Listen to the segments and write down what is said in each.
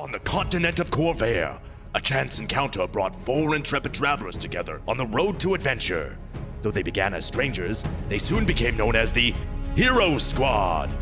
On the continent of Corvair, a chance encounter brought 4 intrepid travelers together on the road to adventure. Though they began as strangers, they soon became known as the Hero Squad.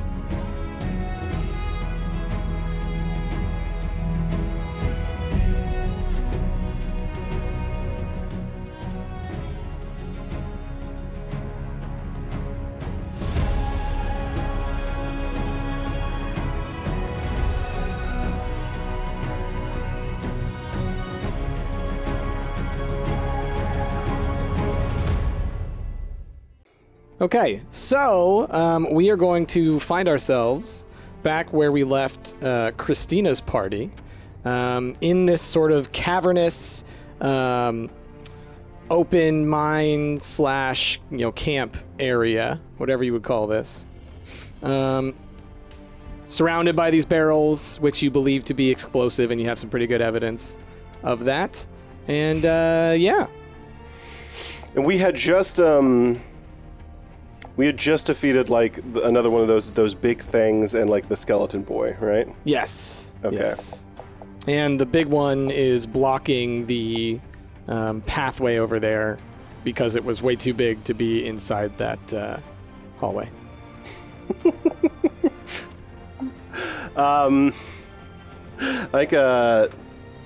Okay, so we are going to find ourselves back where we left Christina's party, in this sort of cavernous, open mine / camp area, whatever you would call this. Surrounded by these barrels, which you believe to be explosive, and you have some pretty good evidence of that. And yeah. And we had just defeated another one of those big things and the skeleton boy, right? Yes. Okay. Yes. And the big one is blocking the pathway over there because it was way too big to be inside that hallway.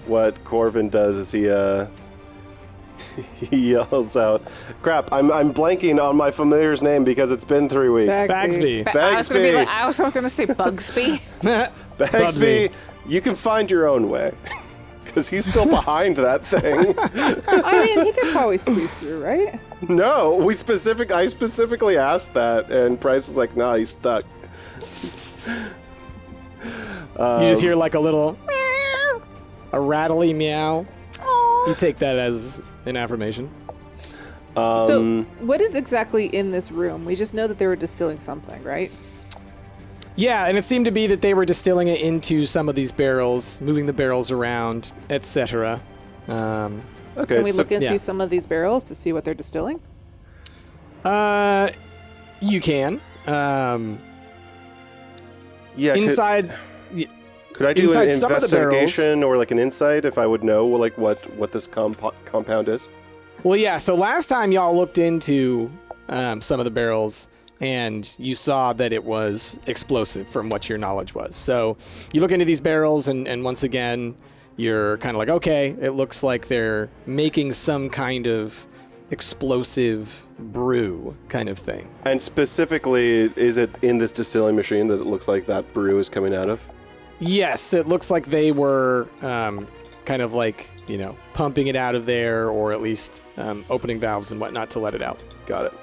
What Corvin does is he yells out, "Crap! I'm blanking on my familiar's name because it's been 3 weeks." Bagsby. I was going to say Bugsby. Bagsby, you can find your own way because he's still behind that thing. I mean, he could probably squeeze through, right? No, I specifically asked that, and Price was like, "Nah, he's stuck." You just hear a rattly meow. You take that as an affirmation. So, what is exactly in this room? We just know that they were distilling something, right? Yeah, and it seemed to be that they were distilling it into some of these barrels, moving the barrels around, etc. Okay, Can we look into some of these barrels to see what they're distilling? You can. Yeah. Inside. Could I do an some of the investigation or an insight if I would know what this compound is? Well, yeah. So last time y'all looked into some of the barrels, and you saw that it was explosive from what your knowledge was. So you look into these barrels, and once again, you're kind of like, okay, it looks like they're making some kind of explosive brew kind of thing. And specifically, is it in this distilling machine that it looks like that brew is coming out of? Yes, it looks like they were kind of pumping it out of there, or at least opening valves and whatnot to let it out. Got it.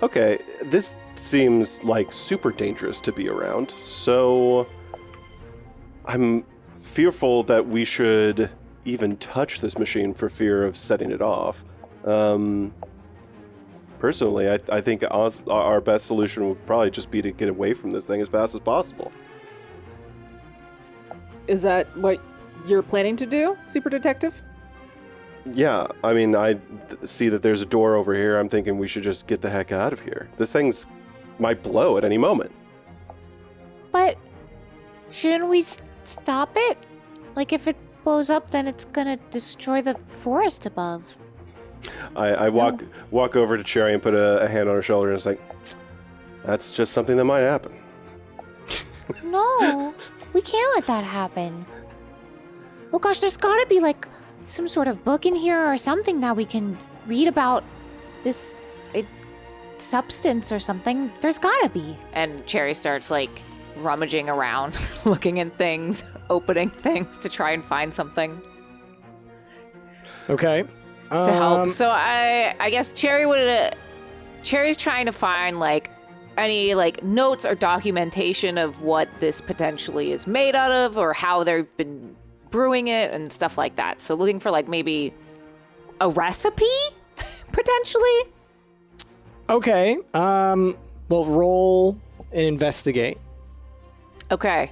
Okay, this seems super dangerous to be around, so I'm fearful that we should even touch this machine for fear of setting it off. Personally, I think our best solution would probably just be to get away from this thing as fast as possible. Is that what you're planning to do, Super Detective? Yeah, I mean, I see that there's a door over here. I'm thinking we should just get the heck out of here. This thing's might blow at any moment. But shouldn't we stop it? If it blows up, then it's gonna destroy the forest above. I walk over to Cherry and put a hand on her shoulder and it's like, that's just something that might happen. No, we can't let that happen. Oh gosh, there's gotta be some sort of book in here or something that we can read about this substance or something. There's gotta be. And Cherry starts rummaging around, looking at things, opening things to try and find something. Okay. To help. So I guess Cherry's trying to find any notes or documentation of what this potentially is made out of or how they've been brewing it and stuff like that. So looking for maybe a recipe potentially. Okay. Well, roll and investigate. Okay.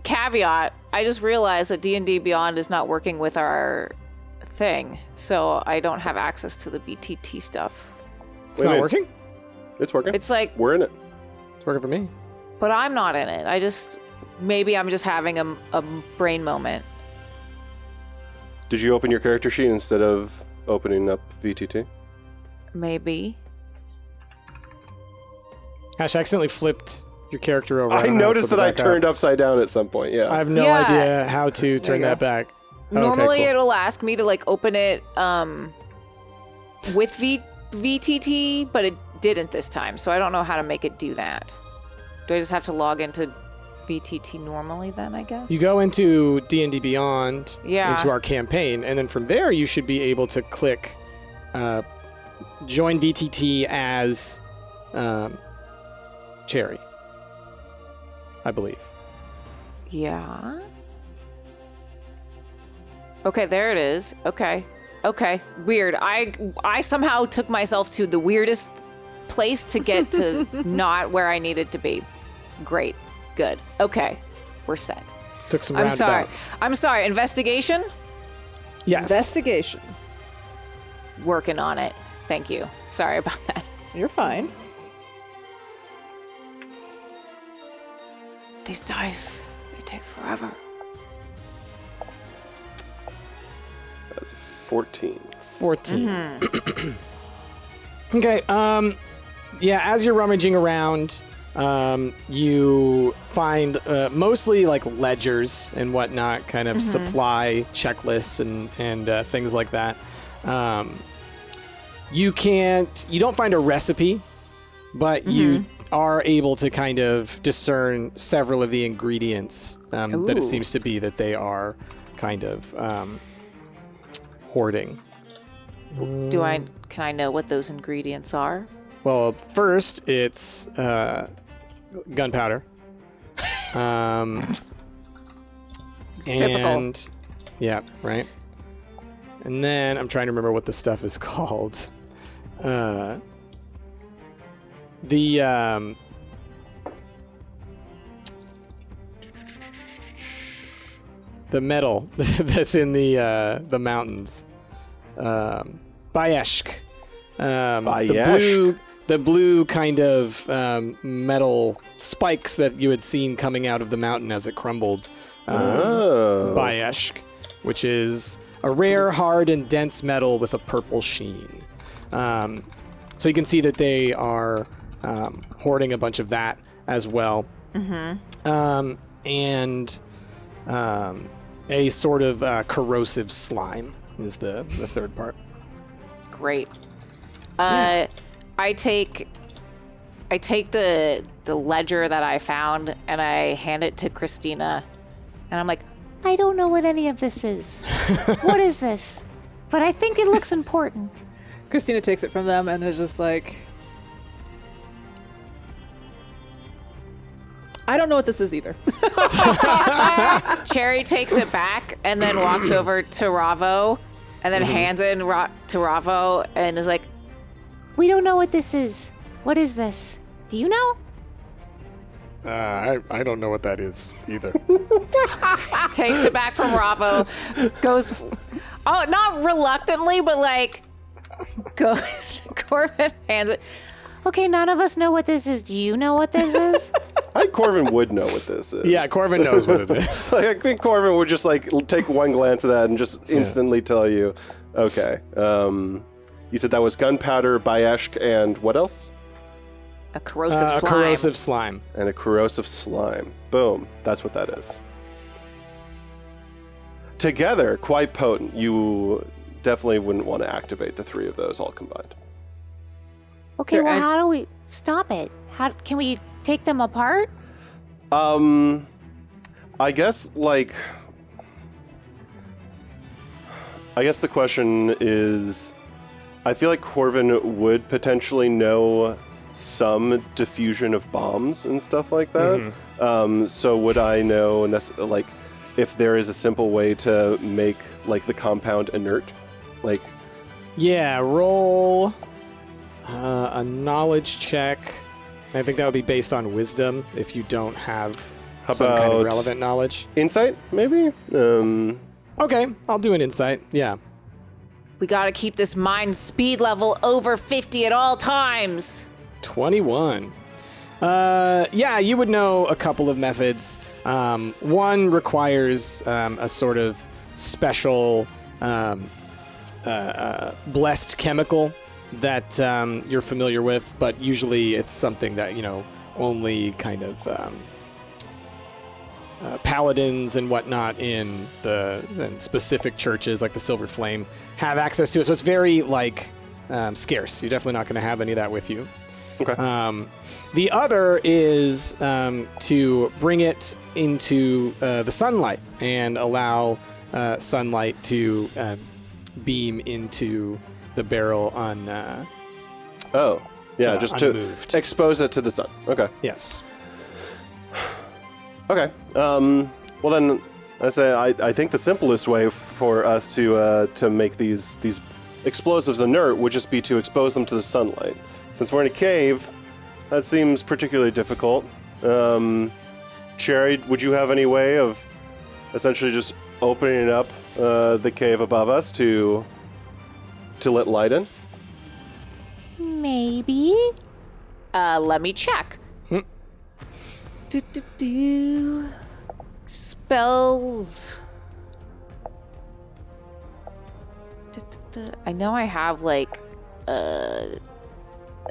Caveat, I just realized that D&D Beyond is not working with our thing, so I don't have access to the BTT stuff. It's not working? It's working. It's we're in it. It's working for me. but I'm not in it. Maybe I'm just having a brain moment. Did you open your character sheet instead of opening up VTT? Maybe. Ash, I accidentally flipped your character over. I noticed that I turned upside down at some point, yeah. I have no idea how to turn that back. Normally Okay, cool. it'll ask me to like open it with VTT, but it didn't this time, so I don't know how to make it do that. Do I just have to log into VTT normally then, I guess? You go into D&D Beyond, Yeah. into our campaign, and then from there you should be able to click join VTT as Cherry, I believe. Yeah. Okay, there it is. Okay. Weird. I somehow took myself to the weirdest place to get to not where I needed to be. Great. Good. Okay. We're set. Took some I'm sorry. roundabouts. I'm sorry. Investigation? Yes. Investigation. Working on it. Thank you. Sorry about that. You're fine. These dice, they take forever. That's 14. 14. Okay, yeah, as you're rummaging around, you find mostly like ledgers and whatnot, kind of supply checklists and things like that. You don't find a recipe, but you are able to kind of discern several of the ingredients that it seems to be that they kind of hoarding. Can I know what those ingredients are? Well, first it's gunpowder. Typical. And yeah, right. And then I'm trying to remember what the stuff is called. The metal that's in the mountains. Bayeshk. The blue kind of metal spikes that you had seen coming out of the mountain as it crumbled. Bayeshk, which is a rare, hard, and dense metal with a purple sheen. So you can see that they are hoarding a bunch of that as well. And a sort of corrosive slime is the third part. Great. I take the ledger that I found and I hand it to Christina, and I'm like, I don't know what any of this is. What is this? But I think it looks important. Christina takes it from them and is just like, I don't know what this is either. Cherry takes it back and then walks over to Ravo and then hands it to Ravo and is like, We don't know what this is. What is this? Do you know? I don't know what that is either. takes it back from Ravo, goes, not reluctantly, but like, goes, Corbin hands it. Okay, none of us know what this is. Do you know what this is? I think Corbin would know what this is. Yeah, Corbin knows what it is. Like, I think Corbin would just like take one glance at that and just instantly tell you, okay. You said that was gunpowder, bayeshk, and what else? A corrosive slime. A corrosive slime. And a corrosive slime. Boom. That's what that is. Together, quite potent. You definitely wouldn't want to activate the three of those all combined. Okay, well, how do we stop it? How can we take them apart? I guess the question is, I feel like Corvin would potentially know some diffusion of bombs and stuff like that. So would I know, like, if there is a simple way to make, like, the compound inert? Like, yeah, roll a knowledge check. I think that would be based on wisdom if you don't have some kind of relevant knowledge. Insight, maybe? Okay, I'll do an insight. Yeah. We gotta keep this mind speed level over 50 at all times. 21. Yeah, you would know a couple of methods. One requires a sort of special blessed chemical that you're familiar with, but usually it's something that, only kind of paladins and whatnot in specific churches like the Silver Flame have access to it. So it's very, scarce. You're definitely not going to have any of that with you. Okay. The other is to bring it into the sunlight and allow sunlight to beam into the barrel on. Just unmoved. to expose it to the sun. Okay. Yes. Okay. Well then, I think the simplest way for us to make these explosives inert would just be to expose them to the sunlight. Since we're in a cave, that seems particularly difficult. Cherry, would you have any way of essentially just opening up the cave above us to let light in? Maybe. Let me check. Spells. I know I have a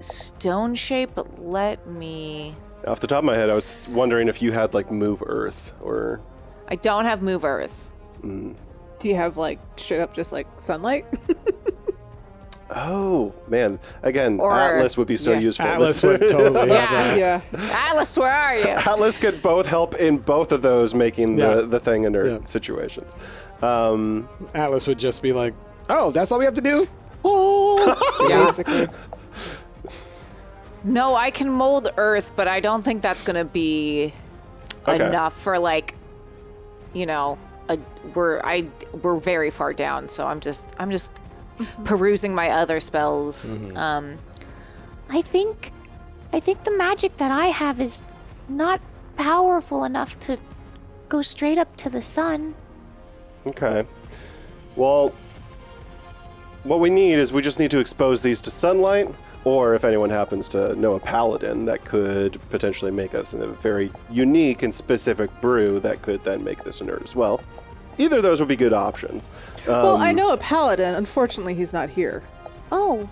stone shape, but let me. Off the top of my head, I was wondering if you had move earth or. I don't have move earth. Do you have straight up just sunlight? Oh man! Again, Or- Atlas would be so yeah. useful. Atlas would totally have that. Yeah. Yeah. Atlas, where are you? Atlas could both help in both of those, making Yeah. the thing inert Yeah. situations. Atlas would just be like, "Oh, that's all we have to do." Oh. Basically. No, I can mold earth, but I don't think that's gonna be Okay. enough for we're very far down, so I'm just perusing my other spells. I think the magic that I have is not powerful enough to go straight up to the sun. Okay. Well, what we need is we just need to expose these to sunlight, or if anyone happens to know a paladin that could potentially make us a very unique and specific brew that could then make this inert as well. Either of those would be good options. Well, I know a paladin. Unfortunately, he's not here. Oh,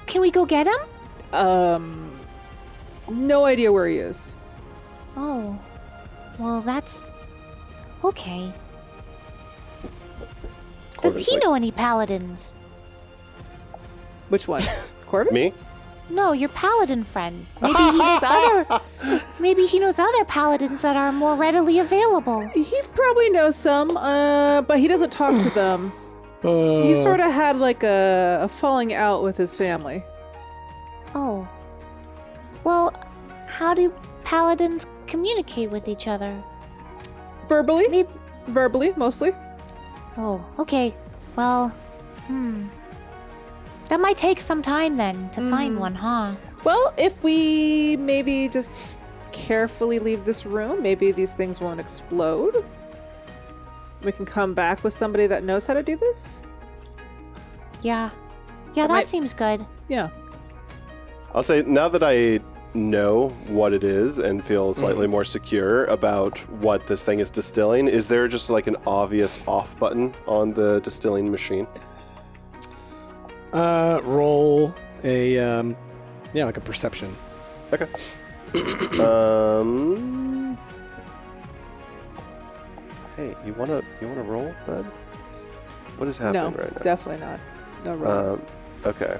can we go get him? No idea where he is. Oh, well, that's okay. Does he know any paladins? Which one? Corbin? Me? No, your paladin friend. Maybe he knows other paladins that are more readily available. He probably knows some, but he doesn't talk to them. He sort of had a falling out with his family. Oh. Well, how do paladins communicate with each other? Verbally? Maybe. Verbally, mostly. Oh, okay. Well, that might take some time then to find one, huh? Well, if we maybe just carefully leave this room, maybe these things won't explode. We can come back with somebody that knows how to do this. Yeah. Yeah, that seems good. Yeah. I'll say, now that I know what it is and feel slightly more secure about what this thing is distilling, is there just an obvious off button on the distilling machine? Roll a a perception. Okay. Hey, you wanna roll, bud? What is happening No, right now? definitely not. No roll. Okay.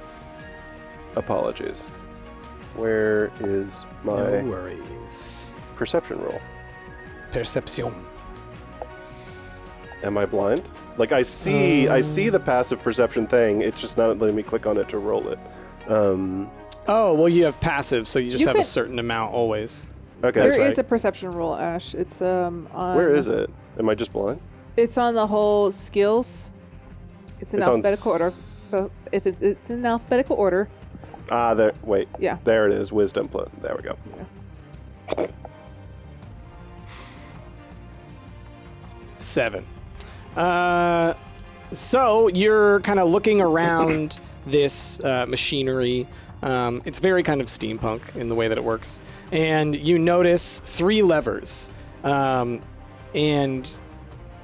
Apologies. Where is my No worries. perception roll? Perception. Am I blind? I see the passive perception thing. It's just not letting me click on it to roll it. Oh, well, you have passive, so you just You have a could- certain amount always. Okay. There is right. a perception roll, Ash. It's on. Where is it? Am I just blind? It's on the whole skills. It's in It's on alphabetical order. So if it's in alphabetical order. There. Wait. Yeah. There it is. Wisdom. There we go. 7. So you're kind of looking around this machinery, It's very kind of steampunk in the way that it works. And you notice 3 levers. And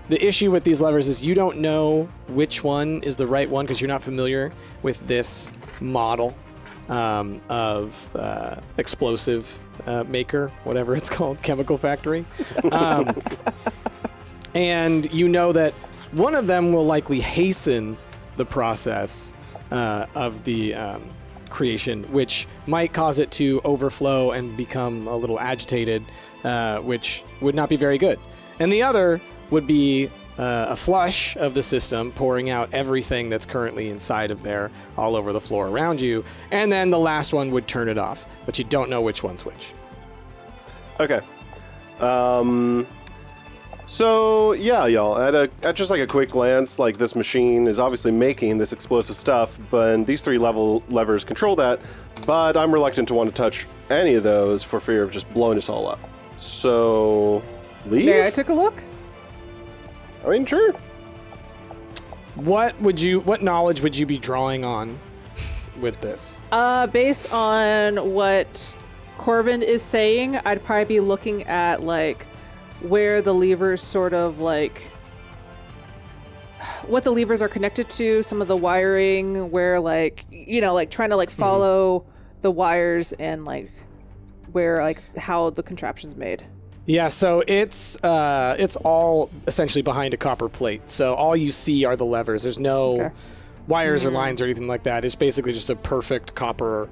the issue with these levers is you don't know which one is the right one because you're not familiar with this model of explosive maker, whatever it's called, chemical factory. And you know that one of them will likely hasten the process of the creation, which might cause it to overflow and become a little agitated, which would not be very good. And the other would be a flush of the system, pouring out everything that's currently inside of there all over the floor around you. And then the last one would turn it off, but you don't know which one's which. Okay. So yeah, y'all, at just like a quick glance, like this machine is obviously making this explosive stuff, but these 3 levers control that, but I'm reluctant to want to touch any of those for fear of just blowing us all up. So, leave? May I take a look? I mean, sure. What knowledge would you be drawing on with this? Based on what Corvin is saying, I'd probably be looking at like where the levers sort of like what the levers are connected to, some of the wiring, where like, you know, like trying to like follow the wires and like where like how the contraption's made. Yeah, so it's all essentially behind a copper plate. So all you see are the levers. There's no wires or lines or anything like that. It's basically just a perfect copper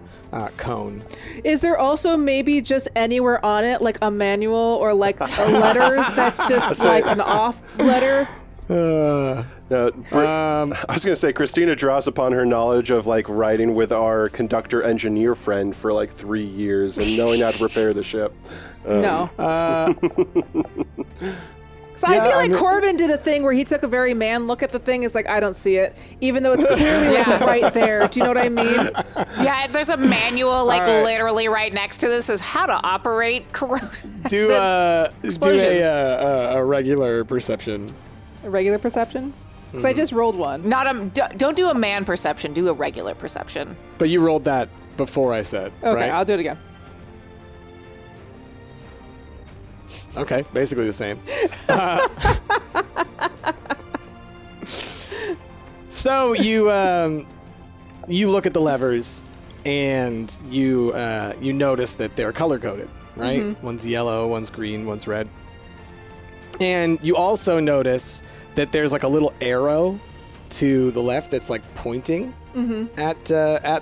cone. Is there also maybe just anywhere on it like a manual or like letters that's just like an off letter? No, I was going to say, Christina draws upon her knowledge of like riding with our conductor engineer friend for like 3 years and knowing how to repair the ship. No. So I feel like Corvin did a thing where he took a very man look at the thing. Is like, I don't see it, even though it's clearly like right there. Do you know what I mean? Yeah, there's a manual like literally right next to this is how to operate Do explosions. a regular perception. A regular perception? Because I just rolled one. Don't do a man perception. Do a regular perception. But you rolled that before I said, Okay, right? I'll do it again. Okay, basically the same. So you look at the levers and you notice that they're color coded, right? Mm-hmm. One's yellow, one's green, one's red. And you also notice that there's like a little arrow to the left that's like pointing at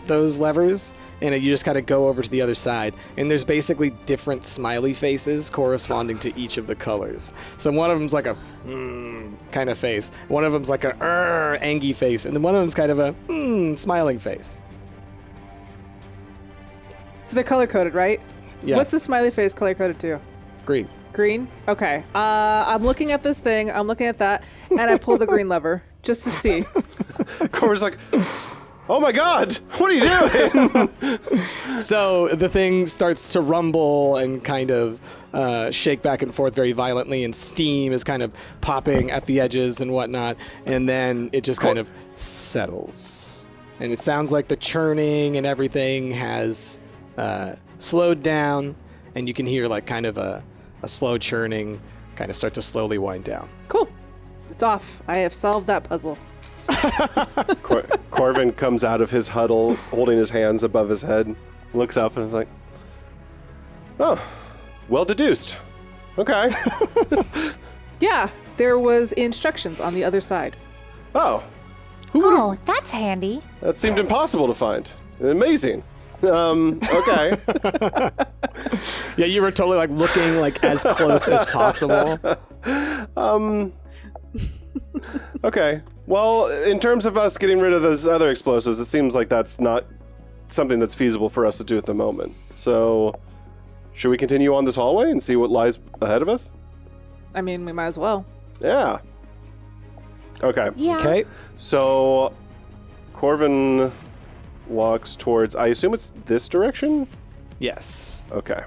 those levers, and you just kind of go over to the other side, and there's basically different smiley faces corresponding to each of the colors. So one of them's like a kind of face, one of them's like a angry face, and then one of them's kind of a smiling face. So they're color coded, right? Yeah. What's the smiley face color coded to? Green. Green? Okay. I'm looking at this thing. I'm looking at that, and I pull the green lever just to see. Corvin's like, oh my god, what are you doing? So the thing starts to rumble and kind of shake back and forth very violently, and steam is kind of popping at the edges and whatnot, and then it just kind of settles. And it sounds like the churning and everything has slowed down, and you can hear like kind of a slow churning kind of start to slowly wind down. Cool. It's off. I have solved that puzzle. Corvin comes out of his huddle holding his hands above his head, looks up and is like, oh, well deduced. Okay. Yeah, there was instructions on the other side. Oh, Oh, that's handy. that seemed impossible to find. Amazing. Okay. Yeah, you were totally like looking like as close as possible. Okay. Well, in terms of us getting rid of those other explosives, it seems like that's not something that's feasible for us to do at the moment. So, should we continue on this hallway and see what lies ahead of us? I mean, we might as well. Yeah. Okay. Yeah. Okay. So, Corvin walks towards, I assume it's this direction? Yes. Okay.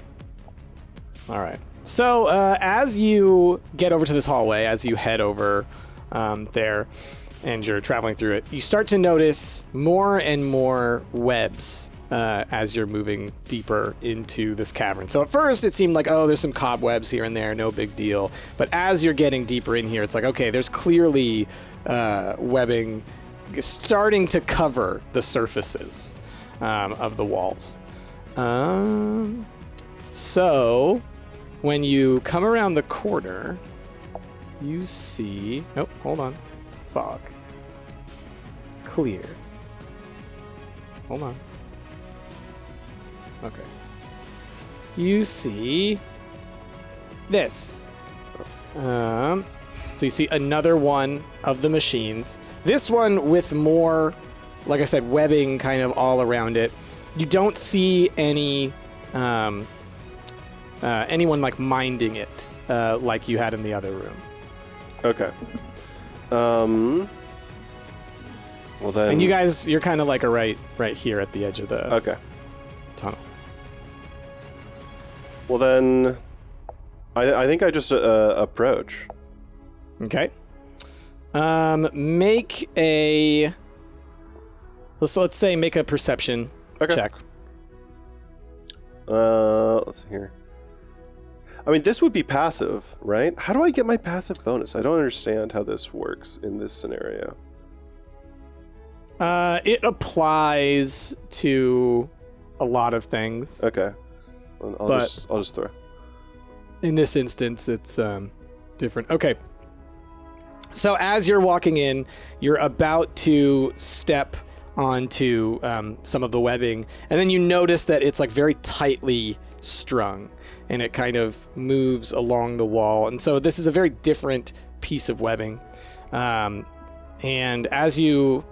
All right. So as you get over to this hallway, as you head over there, and you're traveling through it, you start to notice more and more webs as you're moving deeper into this cavern. So at first it seemed like, oh, there's some cobwebs here and there, no big deal. But as you're getting deeper in here, it's like, okay, there's clearly webbing starting to cover the surfaces of the walls. So when you come around the corner, you see... Oh, hold on. Fog. Clear. Hold on. Okay. You see this. So you see another one of the machines. This one with more, like I said, webbing kind of all around it. You don't see any anyone like minding it like you had in the other room. Okay. Well then. And you guys, you're kind of like right here at the edge of the tunnel. Well then, I think I just approach. Okay. Make a. Let's say make a perception check. Let's see here. I mean, this would be passive, right? How do I get my passive bonus? I don't understand how this works in this scenario. It applies to a lot of things. Okay. I'll just throw. In this instance, it's different. Okay. So as you're walking in, you're about to step onto some of the webbing, and then you notice that it's like very tightly strung, and it kind of moves along the wall. And so this is a very different piece of webbing. And as you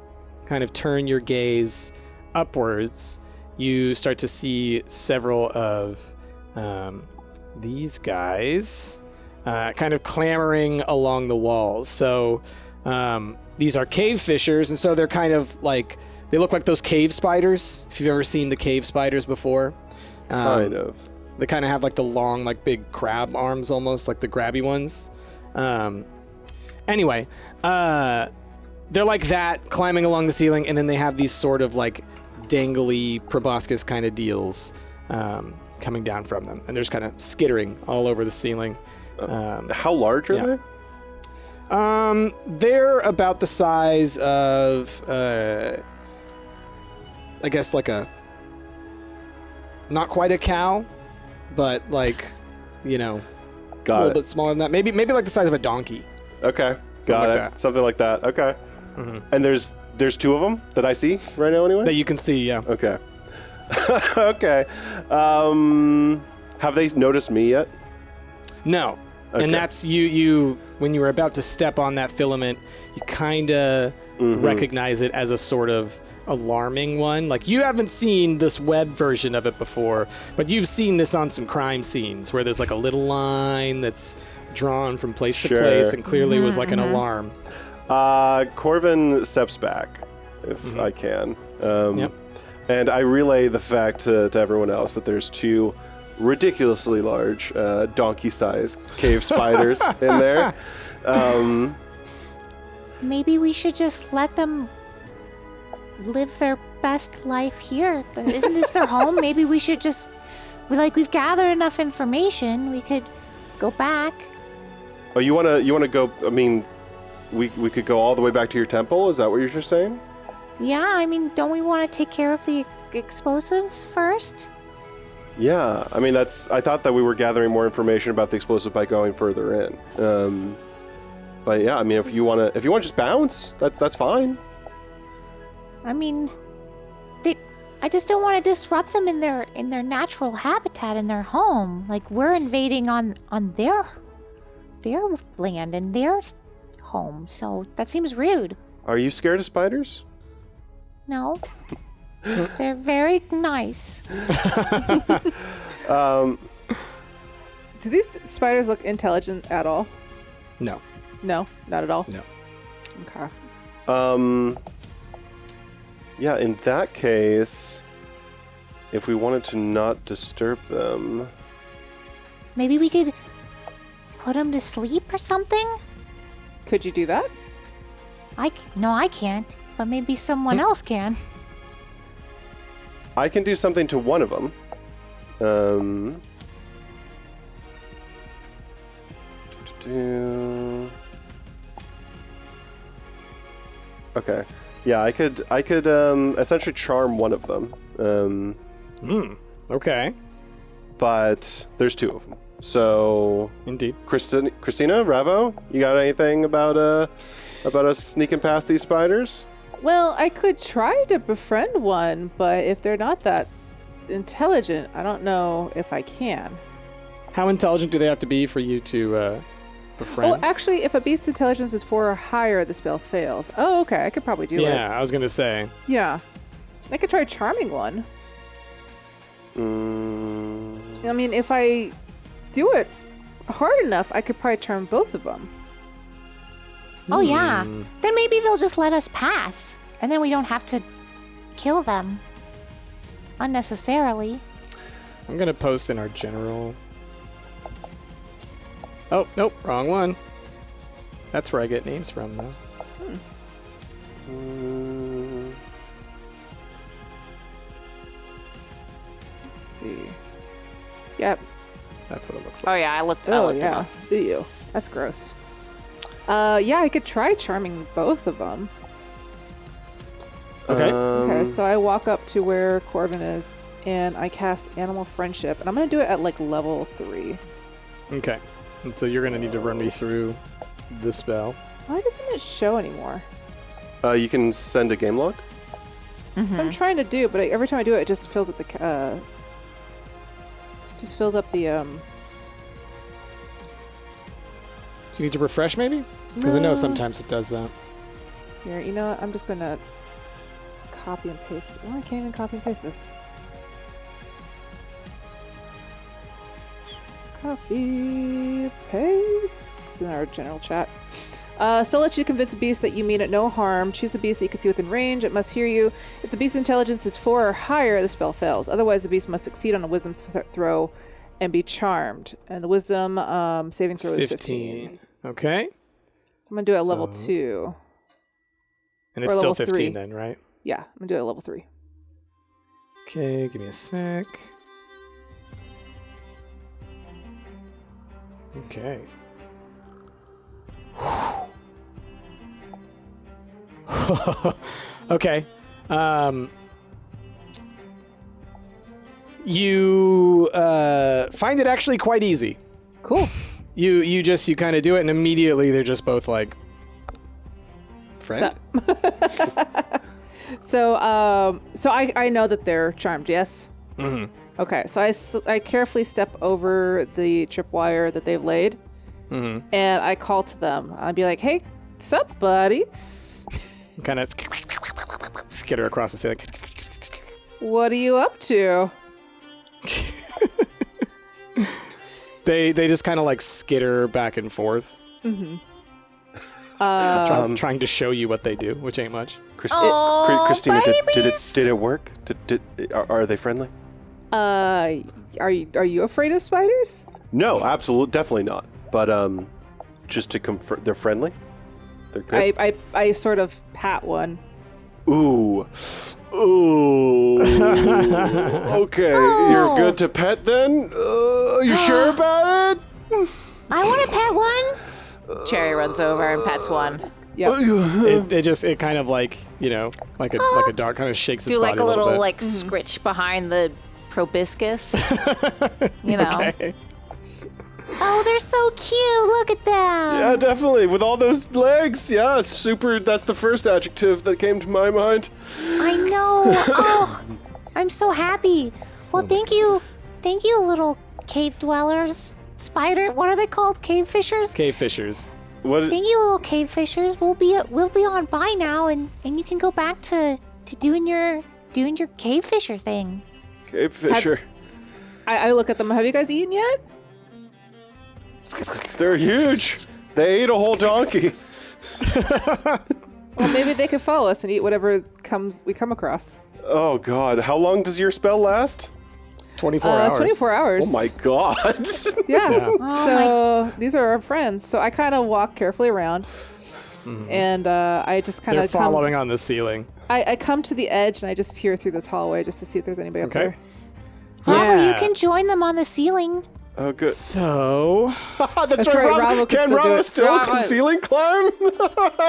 kind of turn your gaze upwards, you start to see several of these guys kind of clambering along the walls. So these are cave fishers, and so they're kind of like, they look like those cave spiders, if you've ever seen the cave spiders before. Kind of. They kind of have like the long, like big crab arms almost, like the grabby ones. Anyway, they're like that, climbing along the ceiling, and then they have these sort of like dangly proboscis kind of deals coming down from them, and they're just kind of skittering all over the ceiling. How large are they? They're about the size of, I guess like not quite a cow, but like, you know, a little bit smaller than that. Maybe like the size of a donkey. Okay, got it. Something like that. Okay. Mm-hmm. And there's two of them that I see right now anyway? That you can see, yeah. Okay. Okay. Have they noticed me yet? No. Okay. And that's you when you were about to step on that filament, you kind of recognize it as a sort of alarming one. Like, you haven't seen this web version of it before, but you've seen this on some crime scenes where there's like a little line that's drawn from place to place and clearly was like an alarm. Corvin steps back, if I can. And I relay the fact to everyone else that there's two ridiculously large donkey-sized cave spiders in there. Maybe we should just let them live their best life here. Isn't this their home? Maybe we should just, we've gathered enough information. We could go back. Oh, you wanna go? I mean, we could go all the way back to your temple. Is that what you're just saying? Yeah, I mean, don't we want to take care of the explosives first? Yeah, I mean, I thought that we were gathering more information about the explosive by going further in. But yeah, I mean, if you want to just bounce, that's fine. I mean, I just don't want to disrupt them in their natural habitat, in their home. Like, we're invading on their land and their home, so that seems rude. Are you scared of spiders? No. They're very nice. Do these spiders look intelligent at all? No. No, not at all? No. Okay. Yeah, in that case, if we wanted to not disturb them... Maybe we could put them to sleep or something? Could you do that? No, I can't, but maybe someone else can. I can do something to one of them. Okay. Yeah, I could essentially charm one of them. Okay. But there's two of them. So Indeed. Christina, Ravo, you got anything about us sneaking past these spiders? Well, I could try to befriend one, but if they're not that intelligent, I don't know if I can. How intelligent do they have to be for you to befriend? Oh, actually, if a beast's intelligence is 4 or higher, the spell fails. Oh, okay, I could probably do it. Yeah, I was gonna say. Yeah. I could try charming one. I mean, if I do it hard enough, I could probably charm both of them. Oh, yeah. Then maybe they'll just let us pass. And then we don't have to kill them unnecessarily. I'm gonna post in our general. Oh, nope, wrong one. That's where I get names from, though. Let's see. Yep. That's what it looks like. Oh, yeah, I looked Oh, them yeah. up. Ew. That's gross. Yeah, I could try charming both of them. Okay. Okay, so I walk up to where Corbin is, and I cast Animal Friendship, and I'm going to do it at, like, level 3. Okay. And so you're gonna need to run me through the spell. Why doesn't it show anymore? You can send a game log. So I'm trying to do, but every time I do it, it just fills up the, You need to refresh, maybe? Because I know sometimes it does that. Here, you know what? I'm just going to copy and paste. Oh, I can't even copy and paste this. Copy, paste. It's in our general chat. Spell lets you convince a beast that you mean it no harm. Choose a beast that you can see within range. It must hear you. If the beast's intelligence is 4 or higher, the spell fails. Otherwise, the beast must succeed on a wisdom throw and be charmed. And the wisdom saving throw is 15. Okay. So I'm going to do it at level 2. And it's Or still level 15 3. then, right? Yeah, I'm going to do it at level 3. Okay, give me a sec. Okay. Okay. You find it actually quite easy. Cool. You kind of do it, and immediately they're just both like, friend. So I know that they're charmed. Yes. Mm-hmm. Okay. So I carefully step over the tripwire that they've laid, Mm-hmm. and I call to them. I'd be like, "Hey, sup, buddies? Kind of skitter across the ceiling. What are you up to?" They just kind of like skitter back and forth. Mm-hmm. Trying to show you what they do, which ain't much. Christina, babies. did it work? Are they friendly? Are you afraid of spiders? No, absolutely, definitely not. But just to confirm, they're friendly. They're good. I sort of pat one. Ooh. Okay, you're good to pet then? You sure about it? I want to pet one. Cherry runs over and pets one. Yep. It kind of like, like a dog kind of shakes its Do body like a little bit. like scritch behind the proboscis. You know. Okay. Oh, they're so cute. Look at them. Yeah, definitely. With all those legs, yeah, super. That's the first adjective that came to my mind. I know. Oh, I'm so happy. Well, thank you. Thank you, little cave dwellers. Spider, what are they called? Cave fishers? Cave fishers. What? Thank you, little cave fishers. We'll be on by now, and you can go back to doing your cave fisher thing. Cave fisher. I look at them. Have you guys eaten yet? They're huge. They ate a whole donkey. Well, maybe they could follow us and eat whatever we come across. Oh God, how long does your spell last? 24 hours. 24 hours. Oh my God. Yeah. So these are our friends. So I kind of walk carefully around, and I just kind They're of following on the ceiling. I come to the edge and I just peer through this hallway just to see if there's anybody up there. Ravo, you can join them on the ceiling. Oh, good. So, That's right. Ravo Can still do Ravo it. still concealing climb?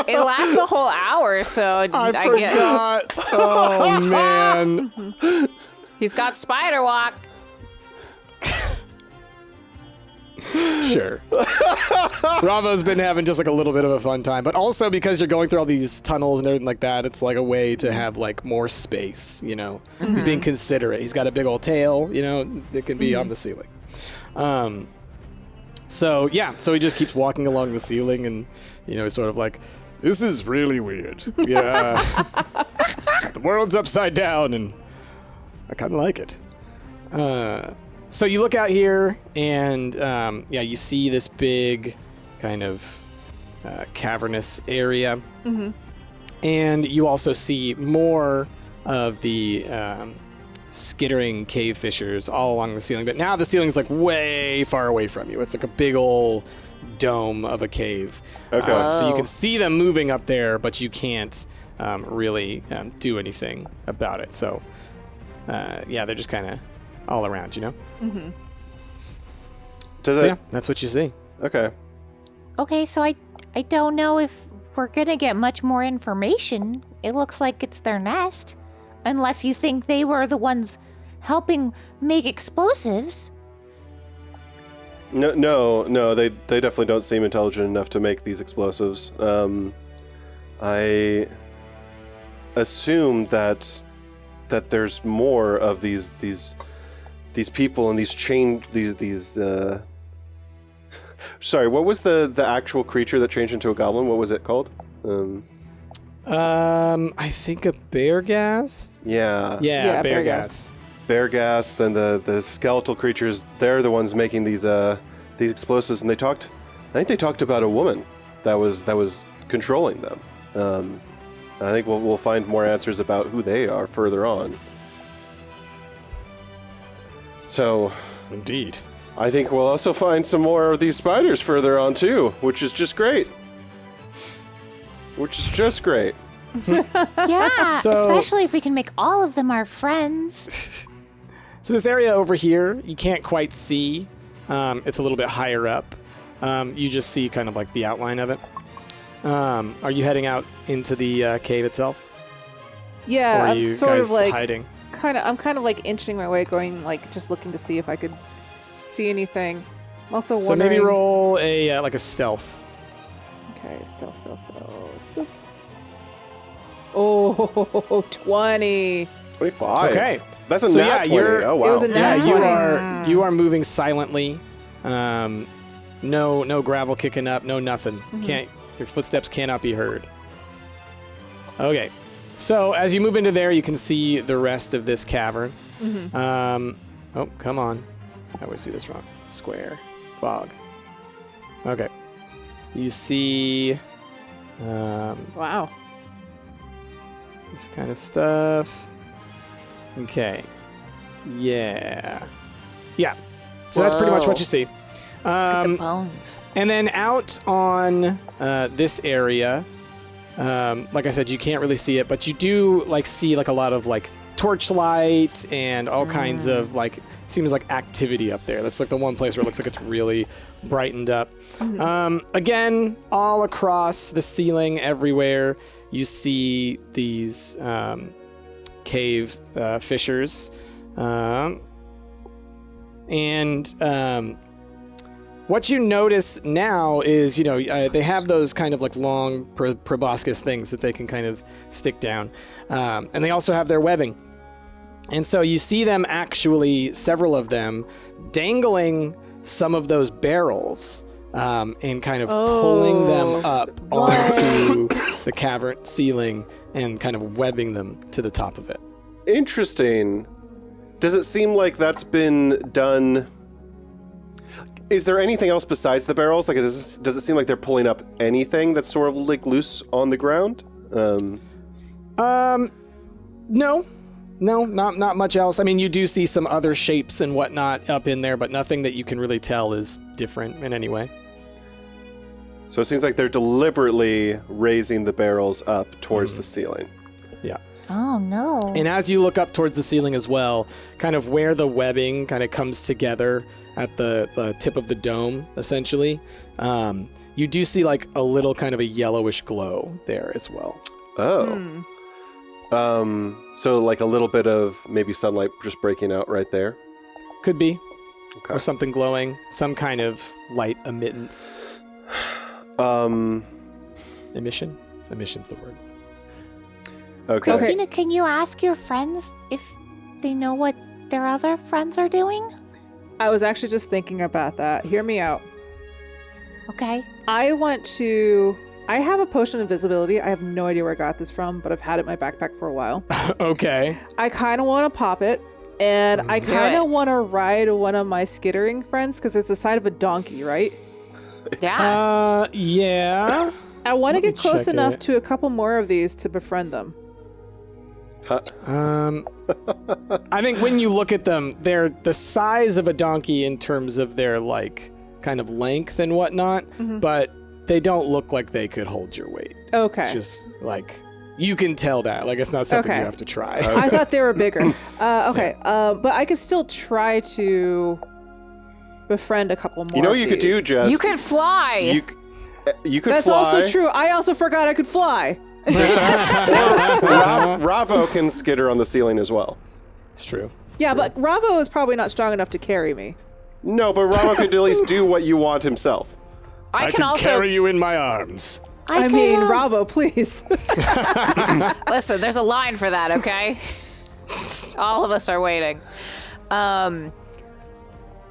It lasts a whole hour, so I get forgot. Oh man. he's got spider walk. Sure. Ravo's been having just like a little bit of a fun time, but also because you're going through all these tunnels and everything like that, it's like a way to have like more space, you know. He's being considerate. He's got a big old tail, you know, that can be on the ceiling. So he just keeps walking along the ceiling and, you know, he's sort of like, this is really weird. Yeah. The world's upside down and I kind of like it. So you look out here, and you see this big kind of cavernous area. Mm-hmm. And you also see more of the skittering cave fissures all along the ceiling. But now the ceiling's like way far away from you. It's like a big old dome of a cave. Okay. So you can see them moving up there, but you can't really do anything about it. So, they're just kind of all around, you know? Mm-hmm. That's what you see. Okay. Okay, so I don't know if we're gonna get much more information. It looks like it's their nest. Unless you think they were the ones helping make explosives. No, they definitely don't seem intelligent enough to make these explosives. I assume that there's more of these people and these sorry, what was the actual creature that changed into a goblin? What was it called? I think a bear gas. Yeah. Yeah, bear gas. Bear gas and the skeletal creatures. They're the ones making these explosives. And I think they talked about a woman that was controlling them. I think we'll find more answers about who they are further on. So, Indeed. I think we'll also find some more of these spiders further on too, which is just great. Yeah, So- especially if we can make all of them our friends. So this area over here, you can't quite see. It's a little bit higher up. You just see kind of like the outline of it. Are you heading out into the cave itself? Yeah, Or are I'm you sort guys of like hiding? I'm kind of like inching my way, going like just looking to see if I could see anything. I'm also So wondering. maybe roll a like a stealth. Okay, still. Oh, 20. 25. Okay. That's a So, nat yeah, 20. you're- Oh wow. It was a nat Yeah, 20. you are moving silently. No gravel kicking up, no nothing. Your footsteps cannot be heard. Okay. So as you move into there, you can see the rest of this cavern. Oh, come on. I always do this wrong. Square. Fog. Okay. You see Wow. this kind of stuff. Okay. Yeah. So that's pretty much what you see. The bones. And then out on this area, like I said, you can't really see it, but you do like see like a lot of like torchlight and all kinds of like seems like activity up there. That's like the one place where it looks like it's really brightened up. Again, all across the ceiling, everywhere, you see these cave fissures, and what you notice now is, they have those kind of like long proboscis things that they can kind of stick down. And they also have their webbing. And so you see them actually, several of them, dangling some of those barrels and kind of pulling them up onto the cavern ceiling and kind of webbing them to the top of it. Interesting. Does it seem like that's been done? Is there anything else besides the barrels? Like, does it seem like they're pulling up anything that's sort of like loose on the ground? No, not much else. I mean, you do see some other shapes and whatnot up in there, but nothing that you can really tell is different in any way. So it seems like they're deliberately raising the barrels up towards the ceiling. Yeah. Oh no. And as you look up towards the ceiling as well, kind of where the webbing kind of comes together at the tip of the dome, essentially, you do see like a little kind of a yellowish glow there as well. Oh. So like a little bit of maybe sunlight just breaking out right there? Could be. Okay. Or something glowing. Some kind of light emittance. Emission? Emission's the word. Okay. Christina, can you ask your friends if they know what their other friends are doing? I was actually just thinking about that. Hear me out. Okay. I have a potion of invisibility. I have no idea where I got this from, but I've had it in my backpack for a while. Okay. I kind of want to pop it, and I kind of want to ride one of my skittering friends because it's the side of a donkey, right? Yeah. Yeah. I want to Let me get close check enough it. to a couple more of these to befriend them. I think when you look at them, they're the size of a donkey in terms of their like kind of length and whatnot, but they don't look like they could hold your weight. Okay. It's just like you can tell that. Like it's not something Okay. you have to try. I thought they were bigger. Okay. But I could still try to befriend a couple more. You know what of you could do, these. Jess? You can fly. You could That's fly. also true. I also forgot I could fly. Ravo can skitter on the ceiling as well. It's true. Yeah, but Ravo is probably not strong enough to carry me. No, but Ravo could at least do what you want himself. I can also carry you in my arms. I mean, Ravo, please. listen. There's a line for that, okay? All of us are waiting.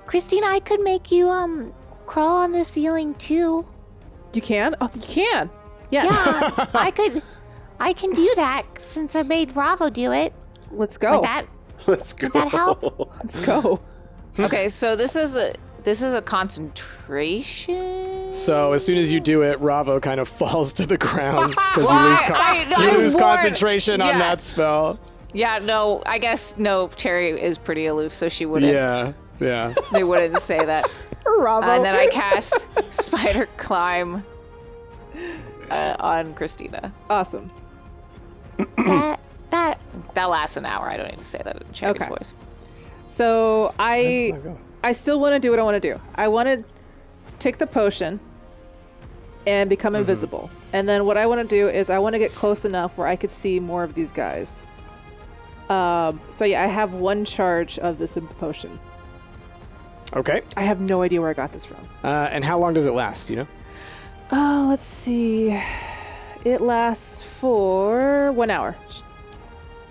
Christina, I could make you crawl on the ceiling too. You can? Oh, you can. Yes. Yeah, I can do that since I made Ravo do it. Let's go. Would that Let's go. that help? Let's go. Okay, so this is a concentration. So as soon as you do it, Ravo kind of falls to the ground because I lose warned- concentration on yeah. that spell. Yeah, no, I guess no. Cherry is pretty aloof, so she wouldn't. Yeah. They wouldn't say that. Ravo. And then I cast Spider Climb on Christina. Awesome. that That lasts an hour. I don't need to say that in Cherry's Okay. voice. So That's not good. I still want to do what I want to do. I want to take the potion and become invisible. And then what I want to do is I want to get close enough where I could see more of these guys. So yeah, I have one charge of this potion. Okay. I have no idea where I got this from. And how long does it last? Do you know? Let's see. It lasts for 1 hour.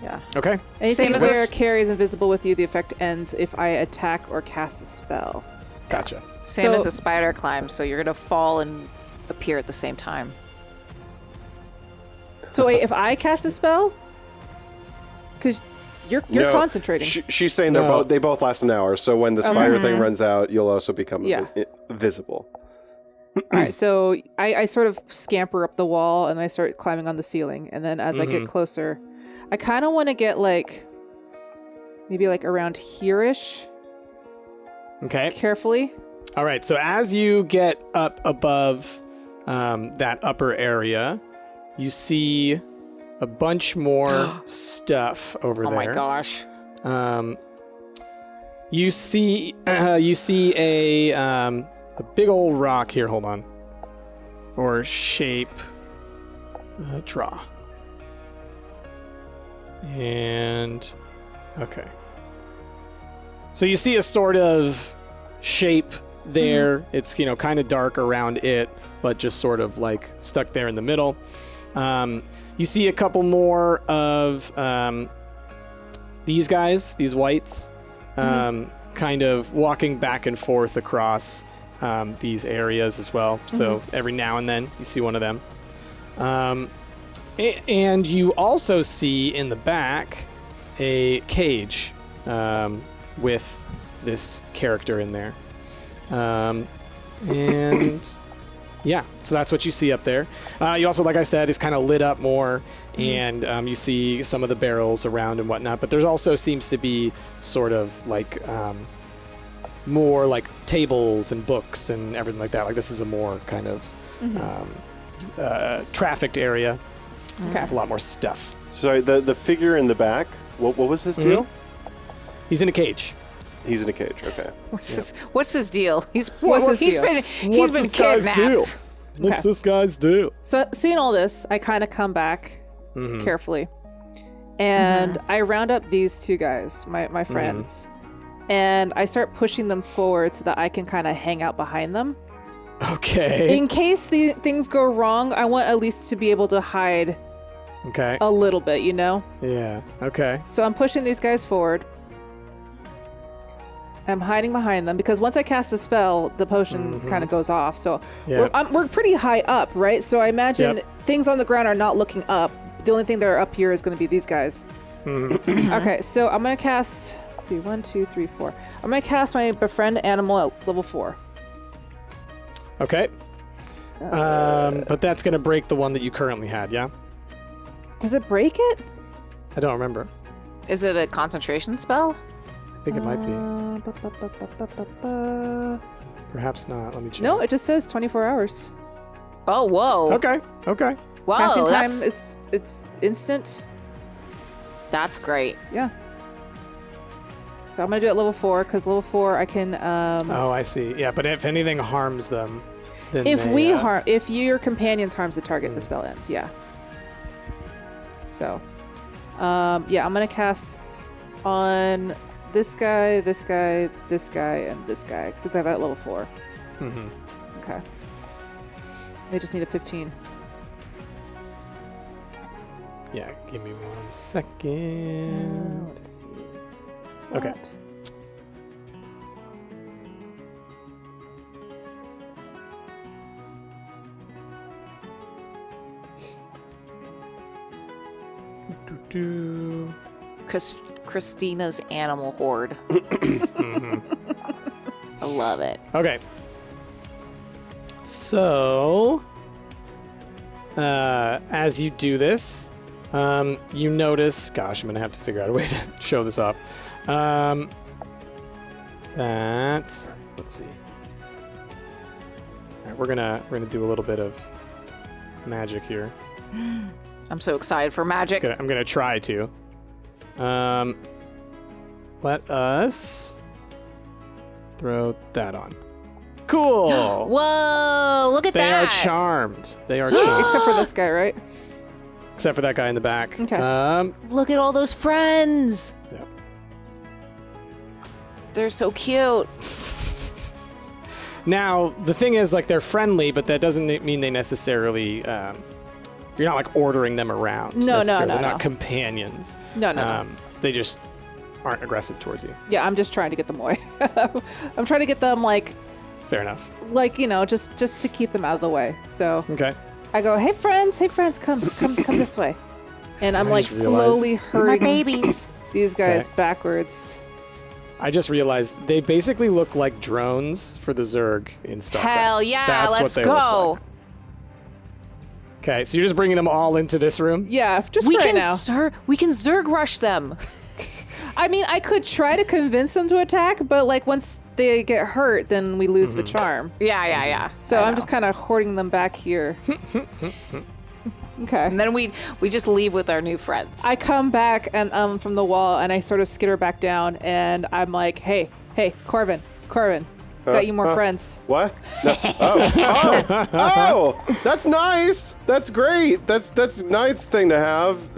Yeah. Okay. Anything Same as where this- carries invisible with you, the effect ends if I attack or cast a spell. Gotcha. Same So- as a spider climb, so you're gonna fall and appear at the same time. So wait, if I cast a spell? Because you're No, concentrating. She's saying they both last an hour, so when the spider thing runs out, you'll also become Yeah. visible. All right, so I sort of scamper up the wall and I start climbing on the ceiling. And then as I get closer, I kind of want to get like, maybe like around here-ish, Okay. carefully. All right. So as you get up above that upper area, you see a bunch more stuff over Oh there. my gosh. You see a big old rock here. Hold on. Or shape. Draw. And okay. So you see a sort of shape there. It's kind of dark around it, but just sort of like stuck there in the middle. You see a couple more of these guys, these whites, kind of walking back and forth across these areas as well. So every now and then you see one of them. And you also see in the back a cage with this character in there. And yeah, so that's what you see up there. You also, like I said, is kind of lit up more, and you see some of the barrels around and whatnot. But there's also seems to be sort of like more like tables and books and everything like that. Like this is a more kind of trafficked area. Okay. It's a lot more stuff. Sorry, the figure in the back. What was his deal? He's in a cage. He's in a cage. Okay. What's his deal? He's What's his been deal? kidnapped. What's this guy's deal? So seeing all this, I kind of come back carefully, and I round up these two guys, my friends, and I start pushing them forward so that I can kind of hang out behind them. Okay. In case things go wrong, I want at least to be able to hide Okay. a little bit, you know? Yeah. Okay. So I'm pushing these guys forward. I'm hiding behind them because once I cast the spell, the potion kind of goes off. So Yep. we're pretty high up, right? So I imagine Yep. things on the ground are not looking up. The only thing that are up here is going to be these guys. Okay, so I'm going to cast... Let's see, 1, 2, 3, 4. I'm going to cast my Befriend Animal at level 4. Okay. But that's gonna break the one that you currently had, yeah? Does it break it? I don't remember. Is it a concentration spell? I think it might be. Ba. Perhaps not. Let me check. No, it just says 24 hours. Oh, whoa. Okay. Okay. Whoa, Casting time that's, it's instant. that's great. Yeah. So I'm gonna do it at level 4 because level 4 I can. Oh, I see. Yeah, but if anything harms them, then If they, if your companions harms the target, the spell ends. Yeah. So, yeah, I'm gonna cast on this guy, this guy, this guy, and this guy since I've at level 4. Mhm. Okay. They just need a 15. Yeah, give me 1 second. Let's see. Is that Okay. slot? Do-do. Christina's animal horde. I love it. Okay. So, as you do this, you notice. Gosh, I'm gonna have to figure out a way to show this off. That. Let's see. All right, we're gonna do a little bit of magic here. I'm so excited for magic. I'm gonna try to. Let us throw that on. Cool. Whoa, look at They are that. charmed. They are Sweet, charmed. except for this guy, right? Except for that guy in the back. Okay. Look at all those friends. Yeah. They're so cute. Now, the thing is, like, they're friendly, but that doesn't mean they necessarily, you're not, like, ordering them around. No, necessarily. no, They're no. not companions. No. They just aren't aggressive towards you. Yeah, I'm just trying to get them away. I'm trying to get them like Fair enough. you know, just to keep them out of the way. So Okay. I go, hey friends, come this way, and I'm I like just realized- slowly My hurrying babies. these guys Okay. backwards. I just realized they basically look like drones for the Zerg in Stumpt. Hell yeah, That's what let's they look go. like. Okay, so you're just bringing them all into this room? Yeah, just We for right can now. we can Zerg rush them. I mean, I could try to convince them to attack, but like once they get hurt, then we lose the charm. Yeah. So I'm just kind of hoarding them back here. Okay. And then we just leave with our new friends. I come back and from the wall and I sort of skitter back down and I'm like, hey, Corvin, got you more friends. What? No. Oh, that's nice. That's great. That's a nice thing to have.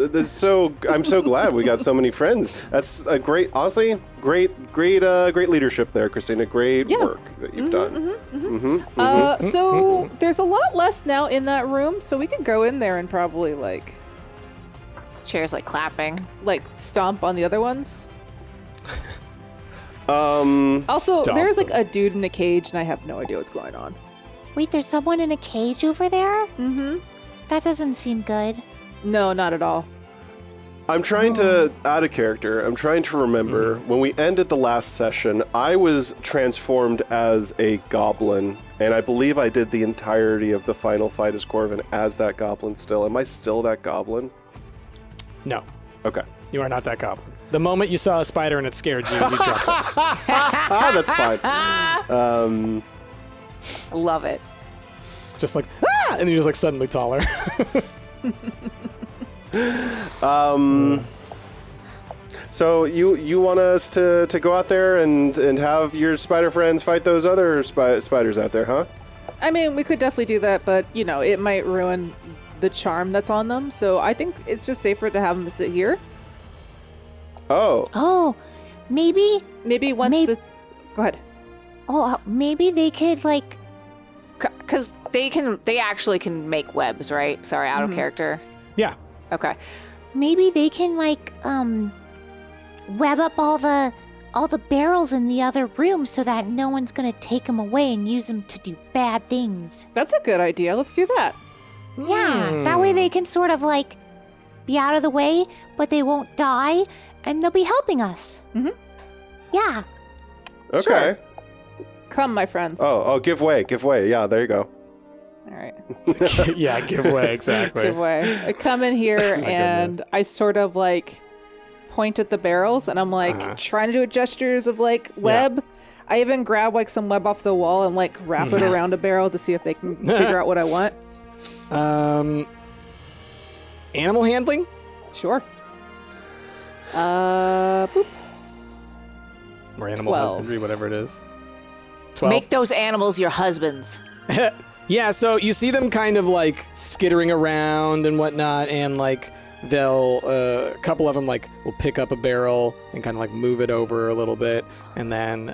I'm so glad we got so many friends. That's a great, honestly, great leadership there, Christina. Great work that you've done. So there's a lot less now in that room, so we could go in there and probably like Chairs like clapping. stomp on the other ones. Also, Stomp there's like them. a dude in a cage, and I have no idea what's going on. Wait, there's someone in a cage over there? Mm-hmm. That doesn't seem good. No, not at all. I'm trying to add a character. I'm trying to remember when we ended the last session, I was transformed as a goblin, and I believe I did the entirety of the final fight as Corvin as that goblin still. Am I still that goblin? No, Okay. you are not that goblin. The moment you saw a spider and it scared you, you jumped it. That's fine. Love it. Just like, ah! And you're just like suddenly taller. So you want us to go out there and have your spider friends fight those other spiders out there, huh? I mean, we could definitely do that, but, you know, it might ruin the charm that's on them. So I think it's just safer to have them sit here. Oh, maybe. Maybe once the... Go ahead. Oh, maybe they could, like... Because they actually can make webs, right? Sorry, out of character. Yeah. Okay. Maybe they can, like, web up all the barrels in the other room so that no one's gonna take them away and use them to do bad things. That's a good idea. Let's do that. Yeah, that way they can sort of, like, be out of the way, but they won't die, and they'll be helping us. Mm-hmm. Yeah. Okay. Sure. Come, my friends. Oh, give way. Yeah, there you go. All right. Yeah, give way, exactly. Give way. I come in here and goodness. I sort of like point at the barrels and I'm like trying to do gestures of like web. I even grab like some web off the wall and like wrap it around a barrel to see if they can figure out what I want. Animal handling? Sure. Boop. Or animal 12. husbandry, whatever it is. 12. Make those animals your husbands. Yeah, so you see them kind of like skittering around and whatnot, and like they'll, a couple of them like will pick up a barrel and kind of like move it over a little bit, and then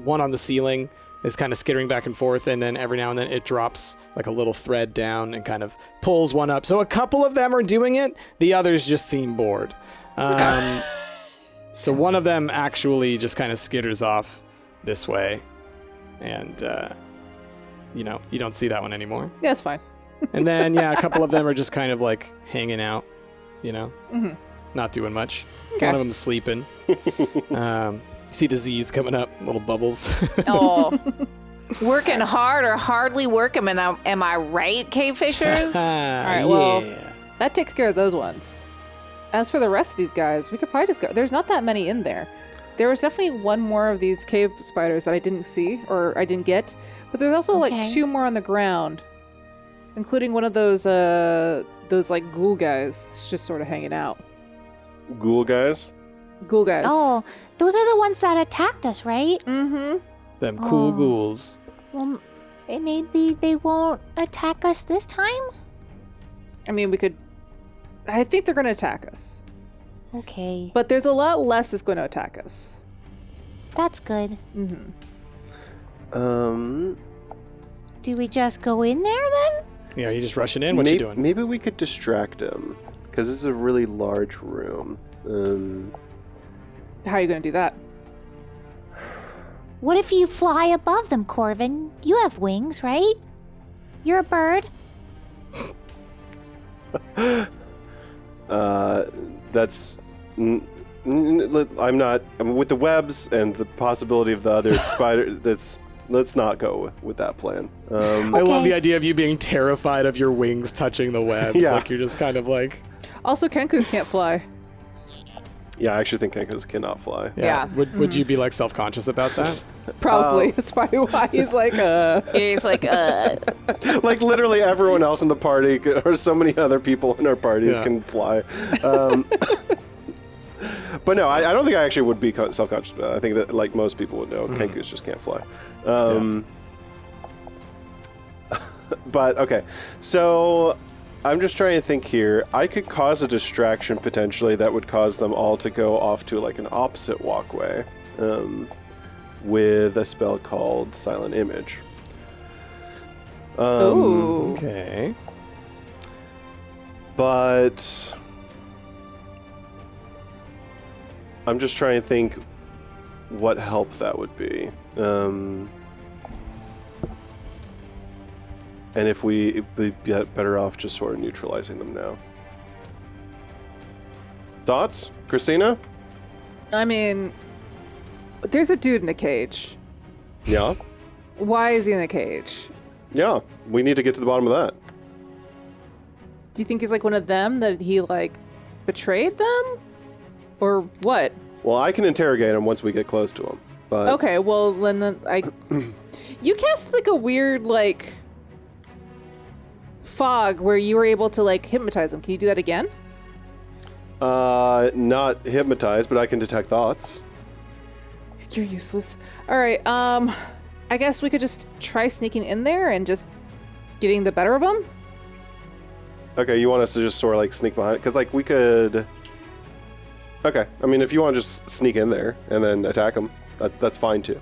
one on the ceiling is kind of skittering back and forth, and then every now and then it drops like a little thread down and kind of pulls one up. So a couple of them are doing it, the others just seem bored. So one of them actually just kind of skitters off this way, and you know, you don't see that one anymore. Yeah, it's fine. And then, yeah, a couple of them are just kind of like hanging out, you know, not doing much. Okay. One of them's sleeping. See the Z's coming up, little bubbles. Oh, working hard or hardly working, am I right, cave fishers? All right, well, yeah. that takes care of those ones. As for the rest of these guys, we could probably just go. There's not that many in there. There was definitely one more of these cave spiders that I didn't see or I didn't get, but there's also like two more on the ground, including one of those like ghoul guys just sort of hanging out. Ghoul guys? Ghoul guys. Oh, those are the ones that attacked us, right? Mm-hmm. Them cool ghouls. Well, maybe they won't attack us this time? I mean, we could... I think they're going to attack us. Okay. But there's a lot less that's going to attack us. That's good. Um... Do we just go in there then? Yeah, you just rushing in? What you doing? Maybe we could distract him, because this is a really large room. How are you going to do that? What if you fly above them, Corvin? You have wings, right? You're a bird. That's... I'm not... with the webs and the possibility of the other spider... Let's not go with that plan. I love the idea of you being terrified of your wings touching the webs. Yeah. Like you're just kind of like... Also, Kenkus can't fly. Yeah, I actually think Kenkos cannot fly. Yeah. Would you be like self-conscious about that? Probably. That's probably why he's like, He's like, Like literally everyone else in the party, or so many other people in our parties can fly. But no, I don't think I actually would be self-conscious about it. I think that like most people would know, Kenkus just can't fly. But okay, so I'm just trying to think here. I could cause a distraction potentially that would cause them all to go off to like an opposite walkway with a spell called Silent Image. ooh. Okay. But I'm just trying to think what help that would be. And if we'd be better off just sort of neutralizing them now. Thoughts? Christina? I mean, there's a dude in a cage. Yeah? Why is he in a cage? Yeah. We need to get to the bottom of that. Do you think he's like one of them, that he like betrayed them? Or what? Well, I can interrogate him once we get close to him. But Okay, well then you cast like a weird like fog where you were able to like hypnotize them. Can you do that again? Not hypnotized, but I can detect thoughts. You're useless. All right. I guess we could just try sneaking in there and just getting the better of them. Okay, you want us to just sort of like sneak behind? Because like we could. Okay, I mean if you want to just sneak in there and then attack them, that's fine too.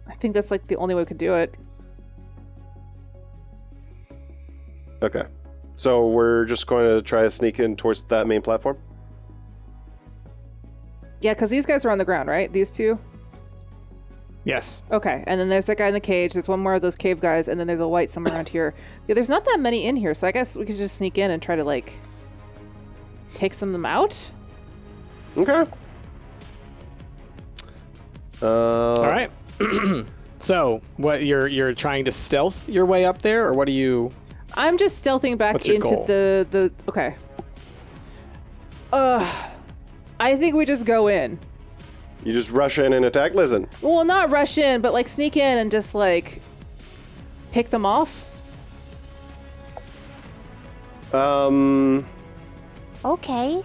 I think that's like the only way we could do it. Okay, so we're just going to try to sneak in towards that main platform. Yeah, because these guys are on the ground, right? These two? Yes. Okay, and then there's that guy in the cage. There's one more of those cave guys, and then there's a white somewhere around here. Yeah, there's not that many in here, so I guess we could just sneak in and try to, like, take some of them out? Okay. All right. So, what you're trying to stealth your way up there, or what are you? I'm just stealthing back What's your into goal? the okay. I think we just go in. You just rush in and attack. Listen, Well, not rush in, but like sneak in and just like pick them off. Okay.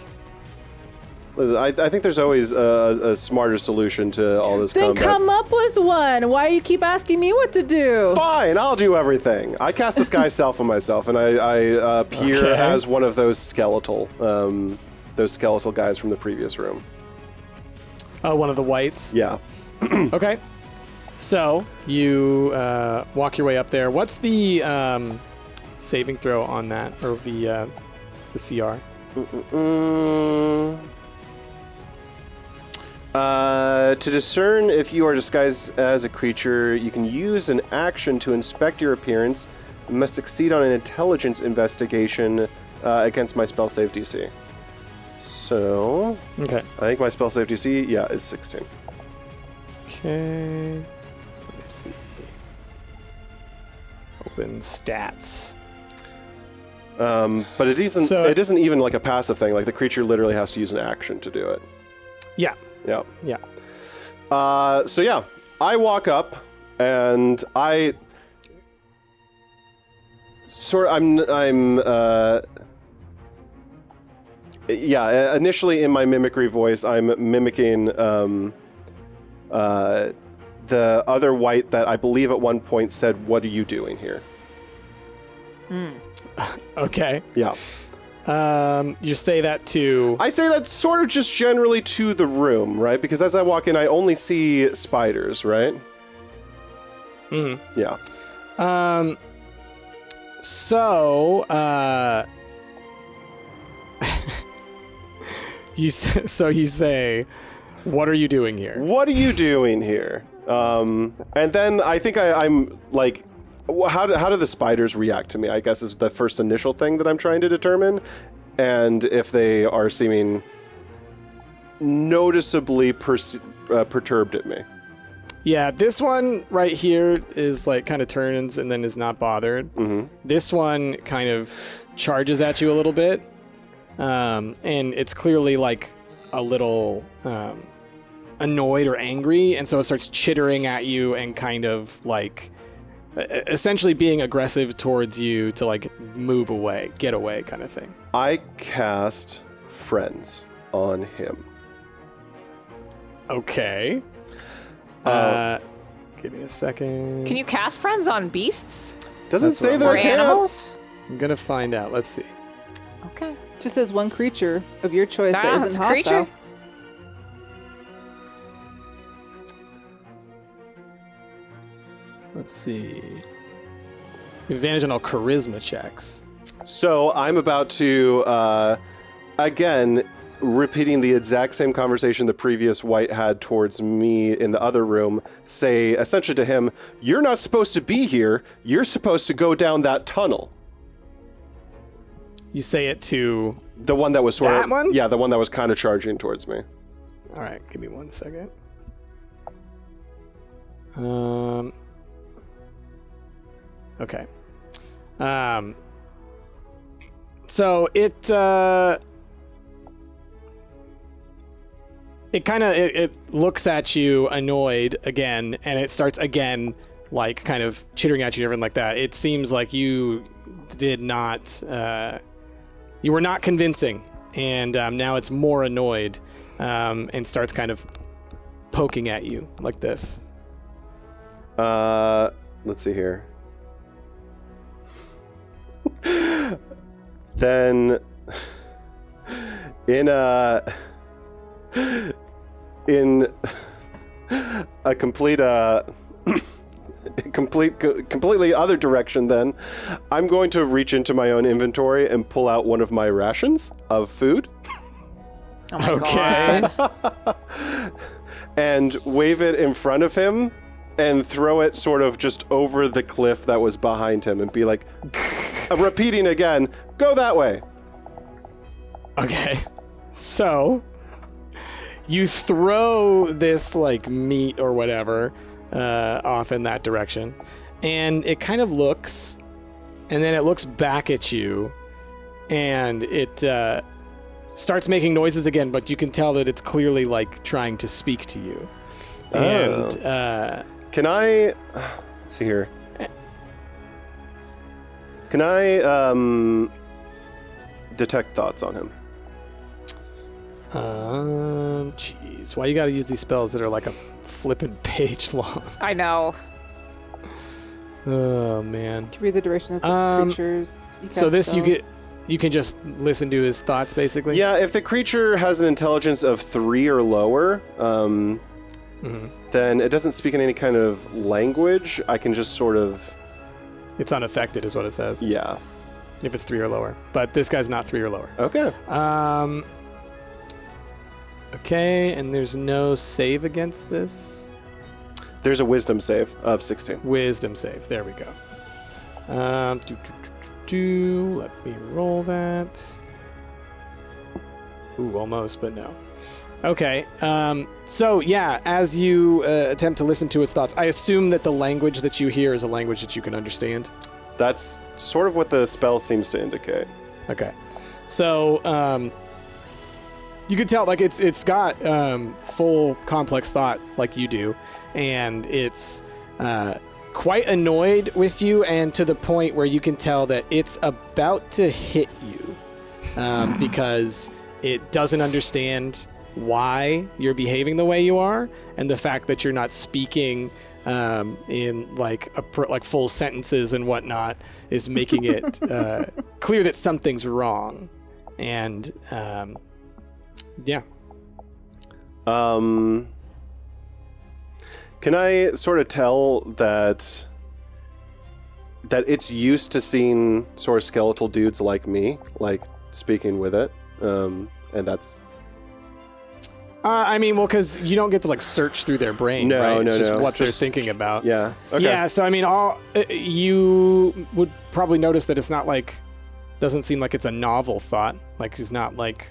listen, I think there's always a smarter solution to all this Then combat. come up with one. Why do you keep asking me what to do? Fine, I'll do everything. I cast Disguise Self on myself, and I appear Okay. as one of those skeletal guys from the previous room. Oh, one of the whites. Yeah. Okay. So you walk your way up there. What's the saving throw on that, or the CR? To discern if you are disguised as a creature, you can use an action to inspect your appearance. You must succeed on an intelligence investigation against my spell save DC. So, Okay. I think my spell save DC, is 16. Okay. Let me see. Open stats. But it isn't. So- it isn't even like a passive thing. Like the creature literally has to use an action to do it. Yeah. Yeah. Yeah. So yeah, I walk up and I sort of initially in my mimicry voice, I'm mimicking the other white that I believe at one point said, "What are you doing here?" Okay. Yeah. You say that to. I say that sort of just generally to the room, right? Because as I walk in, I only see spiders, right? Mm-hmm. Yeah. So, you say, "What are you doing here?" What are you doing here? And then I think I'm like, how do the spiders react to me? I guess is the first initial thing that I'm trying to determine, and if they are seeming noticeably perturbed at me. Yeah, this one right here is like kind of turns and then is not bothered. Mm-hmm. This one kind of charges at you a little bit, and it's clearly like a little annoyed or angry, and so it starts chittering at you and kind of like essentially being aggressive towards you to like move away, get away kind of thing. I cast Friends on him. Okay. Give me a second. Can you cast friends on beasts Doesn't That's say what that or I can't. animals? I'm gonna find out. Let's see. Okay. Just as one creature of your choice that That's isn't a hostile. creature. Let's see. Advantage on all charisma checks. So I'm about to, again, repeating the exact same conversation the previous white had towards me in the other room, say essentially to him, "You're not supposed to be here. You're supposed to go down that tunnel." You say it to. The one that was sort That of... one? Yeah, the one that was kind of charging towards me. All right, give me 1 second. Okay. So it kind of it looks at you annoyed again, and it starts again like kind of chittering at you and everything like that. It seems like you did not, you were not convincing, and now it's more annoyed and starts kind of poking at you like this. Let's see here. Then in a complete completely other direction, then I'm going to reach into my own inventory and pull out one of my rations of food. Oh my Okay. God. And wave it in front of him and throw it sort of just over the cliff that was behind him and be like, repeating again, go that way. Okay. So you throw this like meat or whatever off in that direction, and it kind of looks, and then it looks back at you, and it starts making noises again, but you can tell that it's clearly like trying to speak to you. And Can I let's see here? Can I detect thoughts on him? Jeez, why you gotta use these spells that are like a flippin' page long? I know. Oh man. To read the duration of the creatures. You So cast this spell. you can just listen to his thoughts basically. Yeah, if the creature has an intelligence of 3 or lower, then it doesn't speak in any kind of language. I can just sort of... It's unaffected, is what it says. Yeah. If it's 3 or lower, but this guy's not 3 or lower. Okay. Okay, and there's no save against this. There's a wisdom save of 16. Wisdom save. There we go. Let me roll that. Ooh, almost, but no. Okay. So yeah, as you attempt to listen to its thoughts, I assume that the language that you hear is a language that you can understand. That's sort of what the spell seems to indicate. Okay. So you can tell, like, it's got full complex thought like you do, and it's quite annoyed with you, and to the point where you can tell that it's about to hit you because it doesn't understand why you're behaving the way you are, and the fact that you're not speaking in like full sentences and whatnot is making it clear that something's wrong. And yeah. Can I sort of tell that it's used to seeing sort of skeletal dudes like me, like speaking with it, and that's... I mean, well, because you don't get to like search through their brain, No, right? It's no, just no. what they're Just- thinking about. Yeah. Okay. Yeah, so I mean, you would probably notice that it's not like, doesn't seem like it's a novel thought. Like he's not like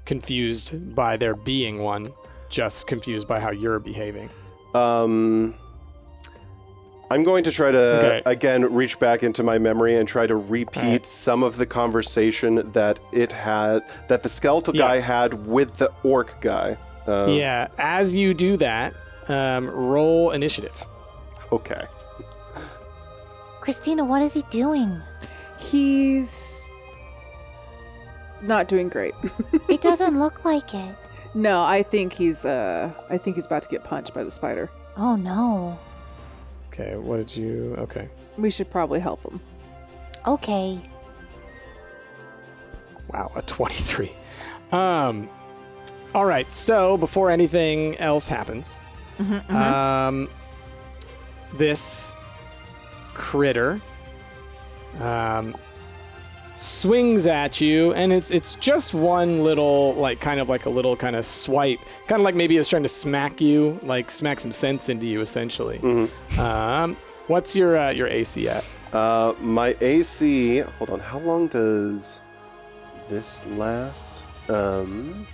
confused by there being one, just confused by how you're behaving. I'm going to try to, Okay. again, reach back into my memory and try to repeat Alright. some of the conversation that the skeletal guy had with the orc guy. Yeah, as you do that, roll initiative. Okay. Christina, what is he doing? He's not doing great. It doesn't look like it. No, I think he's about to get punched by the spider. Oh no. Okay, what did you... Okay. We should probably help him. Okay. Wow, a 23. All right, so before anything else happens, this critter swings at you, and it's just one little, like, kind of like a little kind of swipe, kind of like maybe it's trying to smack you, like smack some sense into you, essentially. What's your AC at? My AC... Hold on. How long does this last? Because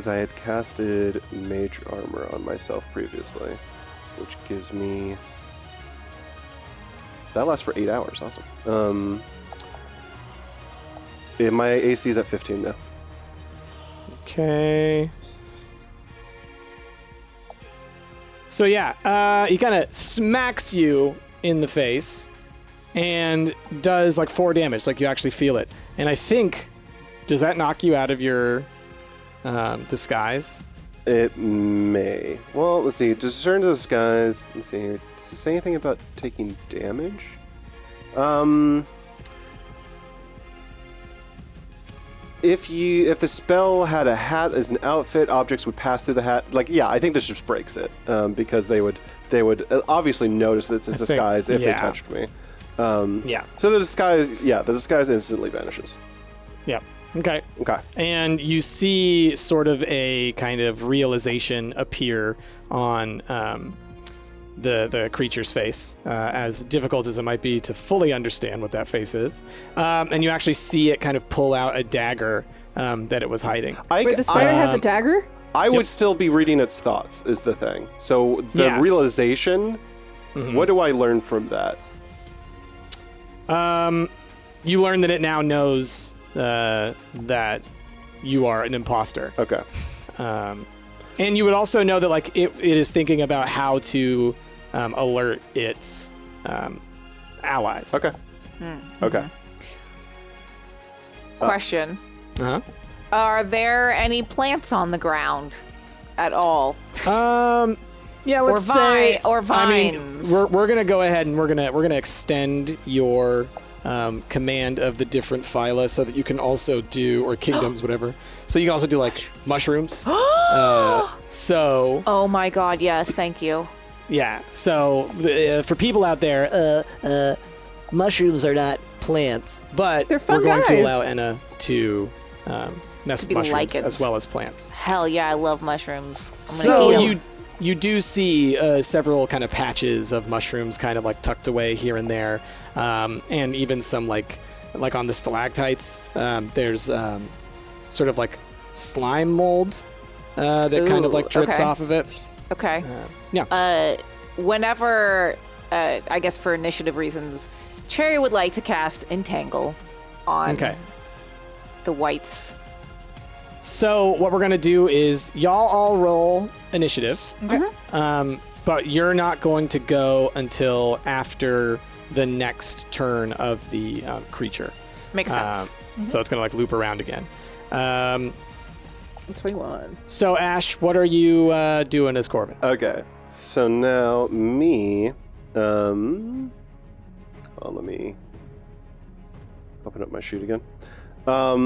I had casted Mage Armor on myself previously, which gives me... That lasts for 8 hours. Awesome. Yeah, my AC is at 15 now. Okay. So yeah, he kind of smacks you in the face and does like 4 damage. Like you actually feel it. And I think, does that knock you out of your disguise? It may. Well, let's see. Discern disguise. Let's see here. Does it say anything about taking damage? If the spell had a hat as an outfit, objects would pass through the hat. Like, yeah, I think this just breaks it because they would obviously notice that it's a disguise if they touched me. Yeah. So the disguise instantly vanishes. Yeah. Okay. Okay. And you see sort of a kind of realization appear on the creature's face, as difficult as it might be to fully understand what that face is. And you actually see it kind of pull out a dagger that it was hiding. Wait, the spider has a dagger? I would still be reading its thoughts, is the thing. So the realization, what do I learn from that? You learn that it now knows that you are an imposter. Okay. And you would also know that like it is thinking about how to alert its allies. Okay. Okay. Question. Uh-huh. Are there any plants on the ground at all? Yeah, let's say or I vines. mean, we're gonna go ahead and we're gonna extend your command of the different phyla so that you can also do, or kingdoms, whatever. So you can also do like mushrooms. So. Oh my God! Yes, thank you. Yeah. So for people out there, mushrooms are not plants, but They're fun we're going guys. to allow Enna to mess with be mushrooms lichens. as well as plants. Hell yeah, I love mushrooms. I'm gonna So eat 'em. you do see several kind of patches of mushrooms kind of like tucked away here and there, and even some like on the stalactites, there's sort of like slime mold that kind of like drips okay. off of it. Okay. Yeah. Whenever, I guess for initiative reasons, Cherry would like to cast Entangle on Okay. the whites. So what we're gonna do is y'all all roll initiative, but you're not going to go until after the next turn of the creature. Makes sense. So it's gonna like loop around again. 21. So Ash, what are you doing as Corbin? Okay. So now me. Let me open up my sheet again. A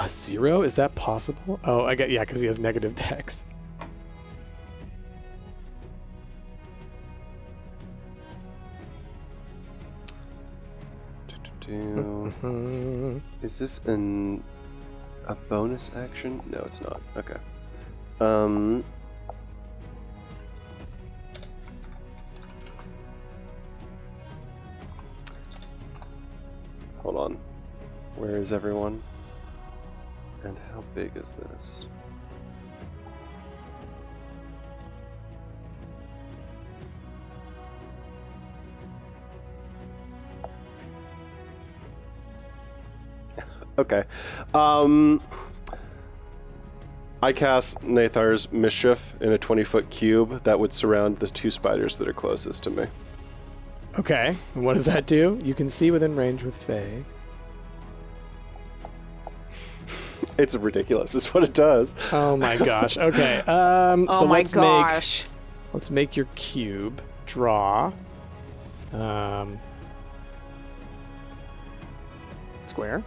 0? Is that possible? Oh, I get because he has negative dex. Is this a bonus action? No, it's not. Okay. Hold on. Where is everyone? And how big is this? Okay. I cast Nathar's Mischief in a 20-foot cube that would surround the 2 spiders that are closest to me. Okay. And what does that do? You can see within range with Faye. It's ridiculous, is what it does. Oh my gosh. Okay. Oh So my let's gosh. let's make your cube draw. Square.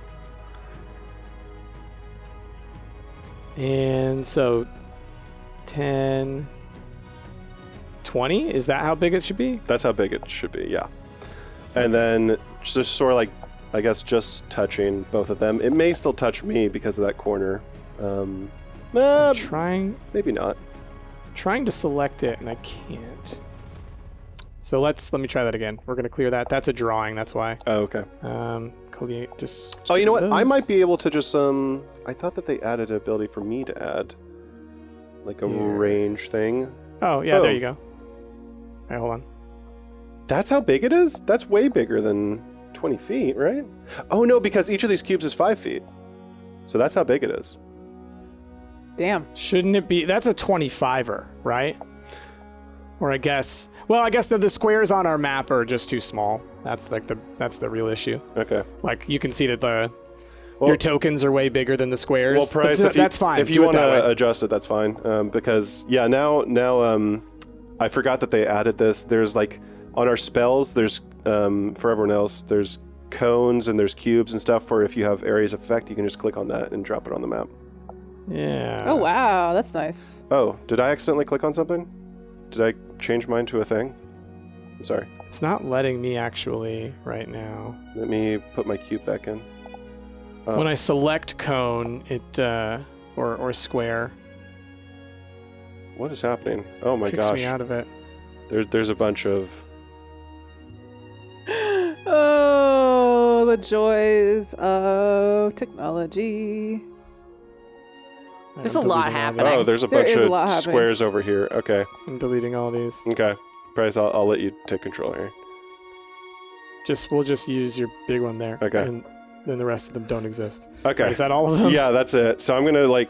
And so 10, 20? Is that how big it should be? That's how big it should be, yeah. And then just sort of like, I guess, just touching both of them. It may still touch me because of that corner. Trying Maybe not. to select it and I can't. So let me try that again. We're gonna clear that. That's a drawing, that's why. Oh, okay. Just Oh, you know what? I those. might be able to just, I thought that they added an ability for me to add, like a range thing. Oh, yeah, there Boom. you go. All right, hold on. That's how big it is? That's way bigger than 20 feet, right? Oh, no, because each of these cubes is 5 feet. So that's how big it is. Damn. Shouldn't it be? That's a 25er, right? Or I guess the squares on our map are just too small. That's the real issue. Okay. Like you can see that your tokens are way bigger than the squares. Well, Price, that's fine. If you want to adjust it, that's fine. Because now I forgot that they added this. There's like on our spells. There's for everyone else. There's cones and there's cubes and stuff. For if you have areas of effect, you can just click on that and drop it on the map. Yeah. Oh wow, that's nice. Oh, did I accidentally click on something? Did I change mine to a thing? I'm sorry. It's not letting me actually right now. Let me put my cube back in. Oh. When I select cone, it or square, What is happening? Oh my kicks gosh. me out of it. There's a bunch of... Oh, the joys of technology. There's a lot happening. Oh, there's a There bunch is a of lot happening. squares over here. Okay. I'm deleting all these. Okay. Bryce, I'll let you take control here. We'll just use your big one there. Okay. And then the rest of them don't exist. Okay. Is that all of them? Yeah, that's it. So I'm gonna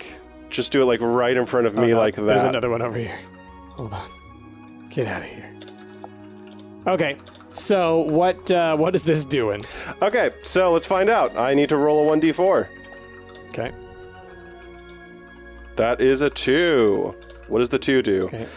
just do it right in front of me no, like that. There's another one over here. Hold on. Get out of here. Okay. So what is this doing? Okay, so let's find out. I need to roll a 1d4. Okay. That is a 2. What does the 2 do? Okay.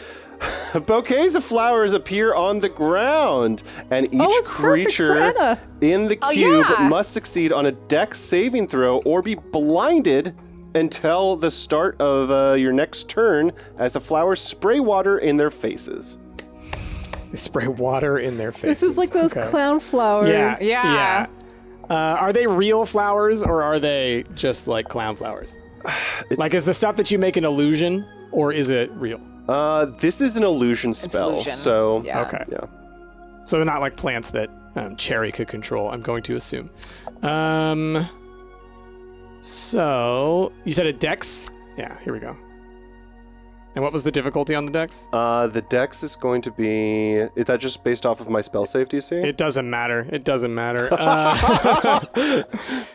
Bouquets of flowers appear on the ground, and each it's perfect for creature Anna. in the cube yeah. must succeed on a dex saving throw or be blinded until the start of your next turn as the flowers spray water in their faces. They spray water in their faces. This is like those clown flowers. Yeah. Are they real flowers or are they just like clown flowers? Like, is the stuff that you make an illusion or is it real? This is an illusion spell, illusion. so Yeah. Okay. yeah. So they're not like plants that Cherry could control, I'm going to assume. So you said a dex? Yeah, here we go. And what was the difficulty on the dex? The dex is going to be... Is that just based off of my spell save, DC? It doesn't matter. It doesn't matter.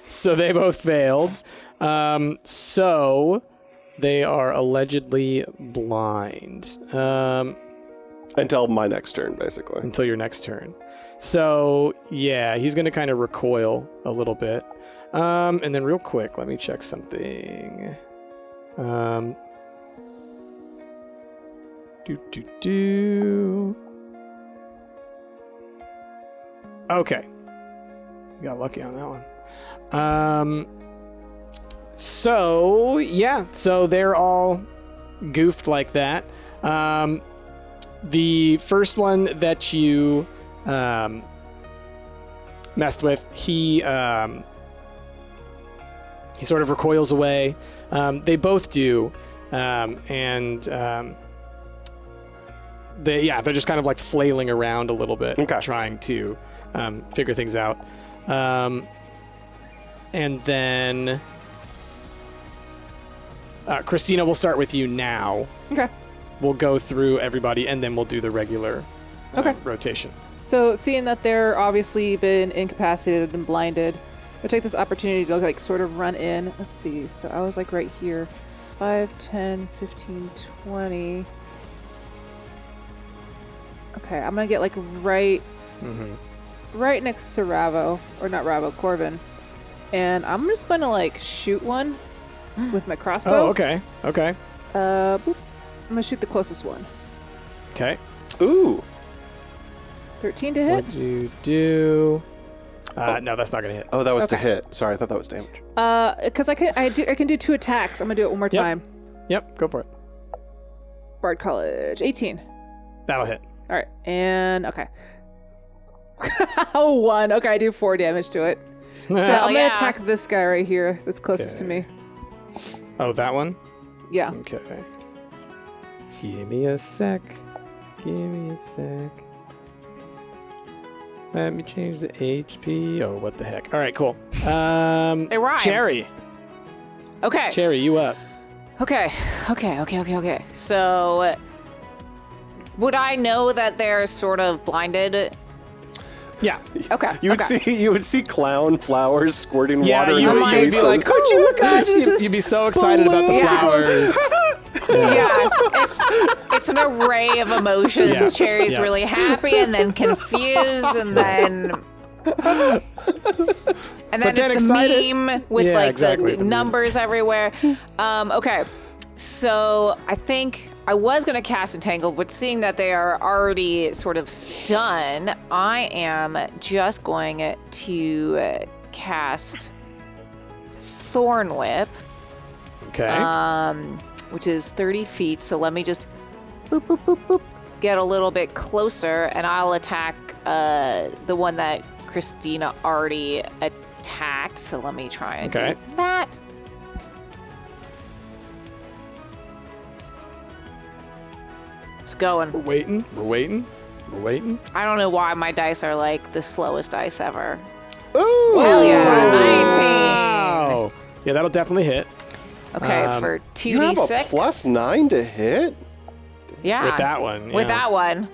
So they both failed. So they are allegedly blind Until my next turn, basically. until your next turn. So yeah, he's going to kind of recoil a little bit. And then real quick, let me check something. Okay. Got lucky on that one. So yeah, so they're all goofed like that. The first one that you messed with, he sort of recoils away. They both do, they're just kind of like flailing around a little bit, Okay. trying to figure things out. And then Christina, we'll start with you now. Okay. We'll go through everybody, and then we'll do the regular rotation. So seeing that they're obviously been incapacitated and blinded, I'll take this opportunity to like sort of run in. Let's see. So I was like right here. 5, 10, 15, 20. Okay, I'm gonna get like right next to Ravo, or not Ravo, Corvin, and I'm just gonna like shoot one with my crossbow. Oh, okay. Boop. I'm gonna shoot the closest one. Okay. Ooh. 13 to hit. What'd you do? No, that's not gonna hit. Oh, that was to Okay. hit. Sorry, I thought that was damage. Because I can do 2 attacks. I'm gonna do it one more Yep. time. Yep, go for it. Bard College, 18. That'll hit. All right, and okay. 1. Okay, I do 4 damage to it. So I'm gonna yeah. attack this guy right here that's closest to me. Oh, that one? Yeah. Okay. Give me a sec. Let me change the HP. Oh, what the heck. All right, cool. It rhymed. Cherry. Okay. Cherry, you up. Okay. So, would I know that they're sort of blinded? Yeah. Okay. You would see clown flowers squirting water in you'd their be faces. like, Could you imagine just you'd be so excited about the flowers. Yeah, it's an array of emotions. Yeah. Cherry's Yeah. really happy, and then confused, and then then it's the excited. meme with Yeah, like exactly, the the meme. numbers everywhere. Okay, so I think I was gonna cast Entangle, but seeing that they are already sort of stunned, I am just going to cast Thorn Whip. Okay. Which is 30 feet. So let me just boop, boop, boop, boop, get a little bit closer, and I'll attack the one that Christina already attacked. So let me try and do that. It's going. We're waiting. I don't know why my dice are like the slowest dice ever. Ooh! Hell yeah, 19. Wow. Yeah, that'll definitely hit. Okay, for You have a 2d6. +9 to hit? Yeah. With that one. With yeah. that one.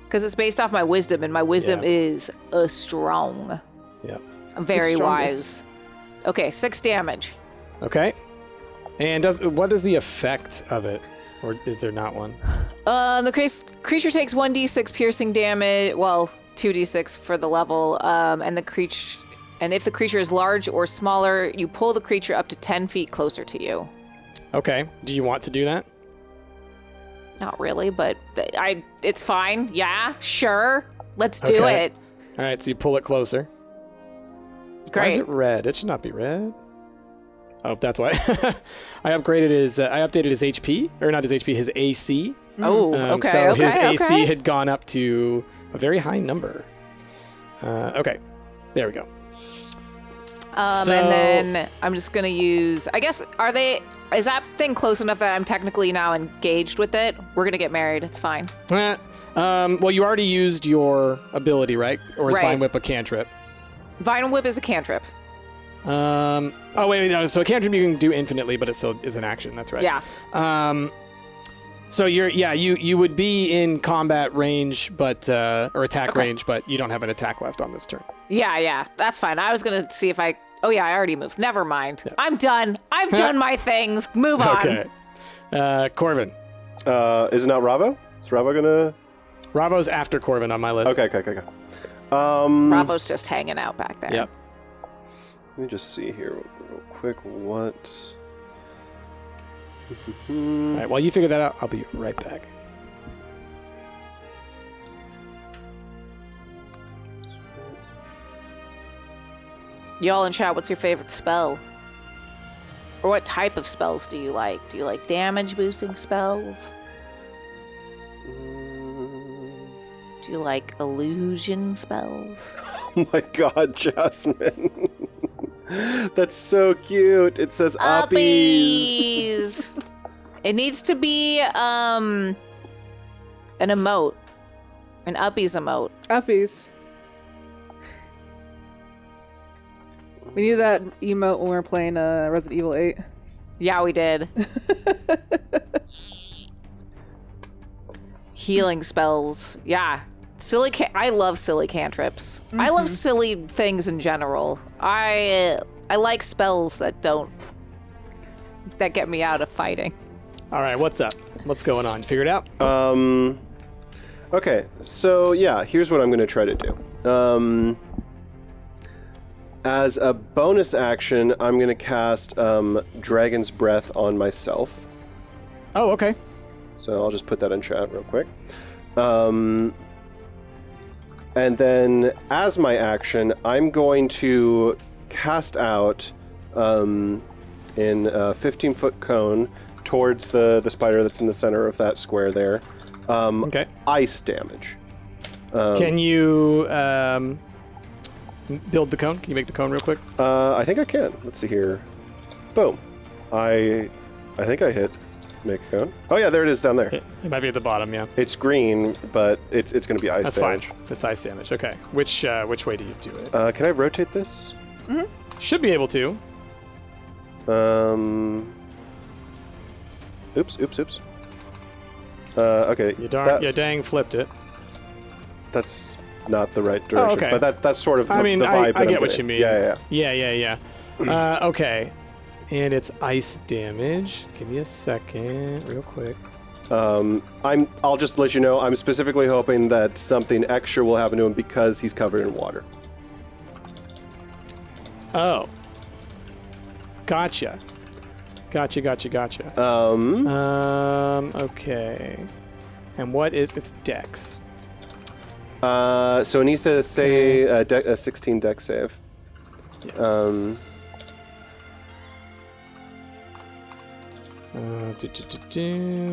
Because it's based off my wisdom, and my wisdom Yeah. is strong. Yeah. I'm very The wise. strongest. Okay, 6 damage. Okay. And what is the effect of it? Or is there not one? The creature takes 1d6 piercing damage. Well, 2d6 for the level. And if the creature is large or smaller, you pull the creature up to 10 feet closer to you. Okay. Do you want to do that? Not really, but it's fine. Yeah, sure. Let's do Okay. it. All right, so you pull it closer. Why is Great. it red? It should not be red. Oh, that's why. I updated his HP, or not his HP, his AC. Oh, okay. So okay, his AC okay. had gone up to a very high number. Okay, there we go. And then I'm just gonna use. I guess is that thing close enough that I'm technically now engaged with it? We're gonna get married. It's fine. Well, you already used your ability, right? Or is Right. Vine Whip a cantrip? Vine Whip is a cantrip. Oh wait, no. So a cantrip you can do infinitely, but it still is an action. That's right. Yeah. So you would be in combat range, but or attack Okay. range, but you don't have an attack left on this turn. Yeah. That's fine. I was gonna see if I. Oh yeah, I already moved. Never mind. I'm done. I've done my things. Move on. Okay. Corvin. Is it not Ravo? Is Ravo gonna... Ravo's after Corvin on my list. Okay. Bravo's just hanging out back there. Yep. Let me just see here real quick. What? All right. While you figure that out, I'll be right back. Y'all in chat, what's your favorite spell? Or what type of spells do you like? Do you like damage boosting spells? Do you like illusion spells? Oh my god, Jasmine. That's so cute. It says uppies. Uppies. It needs to be an emote. An uppies emote. Uppies. We needed that emote when we were playing Resident Evil 8. Yeah, we did. Healing spells. Yeah. I love silly cantrips. I love silly things in general. I like spells that get me out of fighting. All right. What's up? What's going on? You figured it out? Okay, so yeah, here's what I'm going to try to do. As a bonus action, I'm going to cast Dragon's Breath on myself. Oh, okay. So I'll just put that in chat real quick. And then, as my action, I'm going to cast out in a 15-foot cone towards the spider that's in the center of that square there. Okay. Ice damage. Can you build the cone? Can you make the cone real quick? I think I can. Let's see here. Boom. I think I hit make a cone. Oh yeah, there it is down there. It might be at the bottom, yeah. It's green, but it's going to be ice That's damage. fine. That's ice damage. Okay. Which way do you do it? Can I rotate this? Should be able to. Oops. Okay. You dang flipped it. that's not the right direction. okay. But that's sort of the, I mean, the vibe. I that get I'm what getting. you mean. Yeah. Okay. And it's ice damage. Give me a second, real quick. I'll just let you know, I'm specifically hoping that something extra will happen to him because he's covered in water. Oh. Gotcha. Okay. And what is its dex? So it needs to say a 16 dex save. Yes.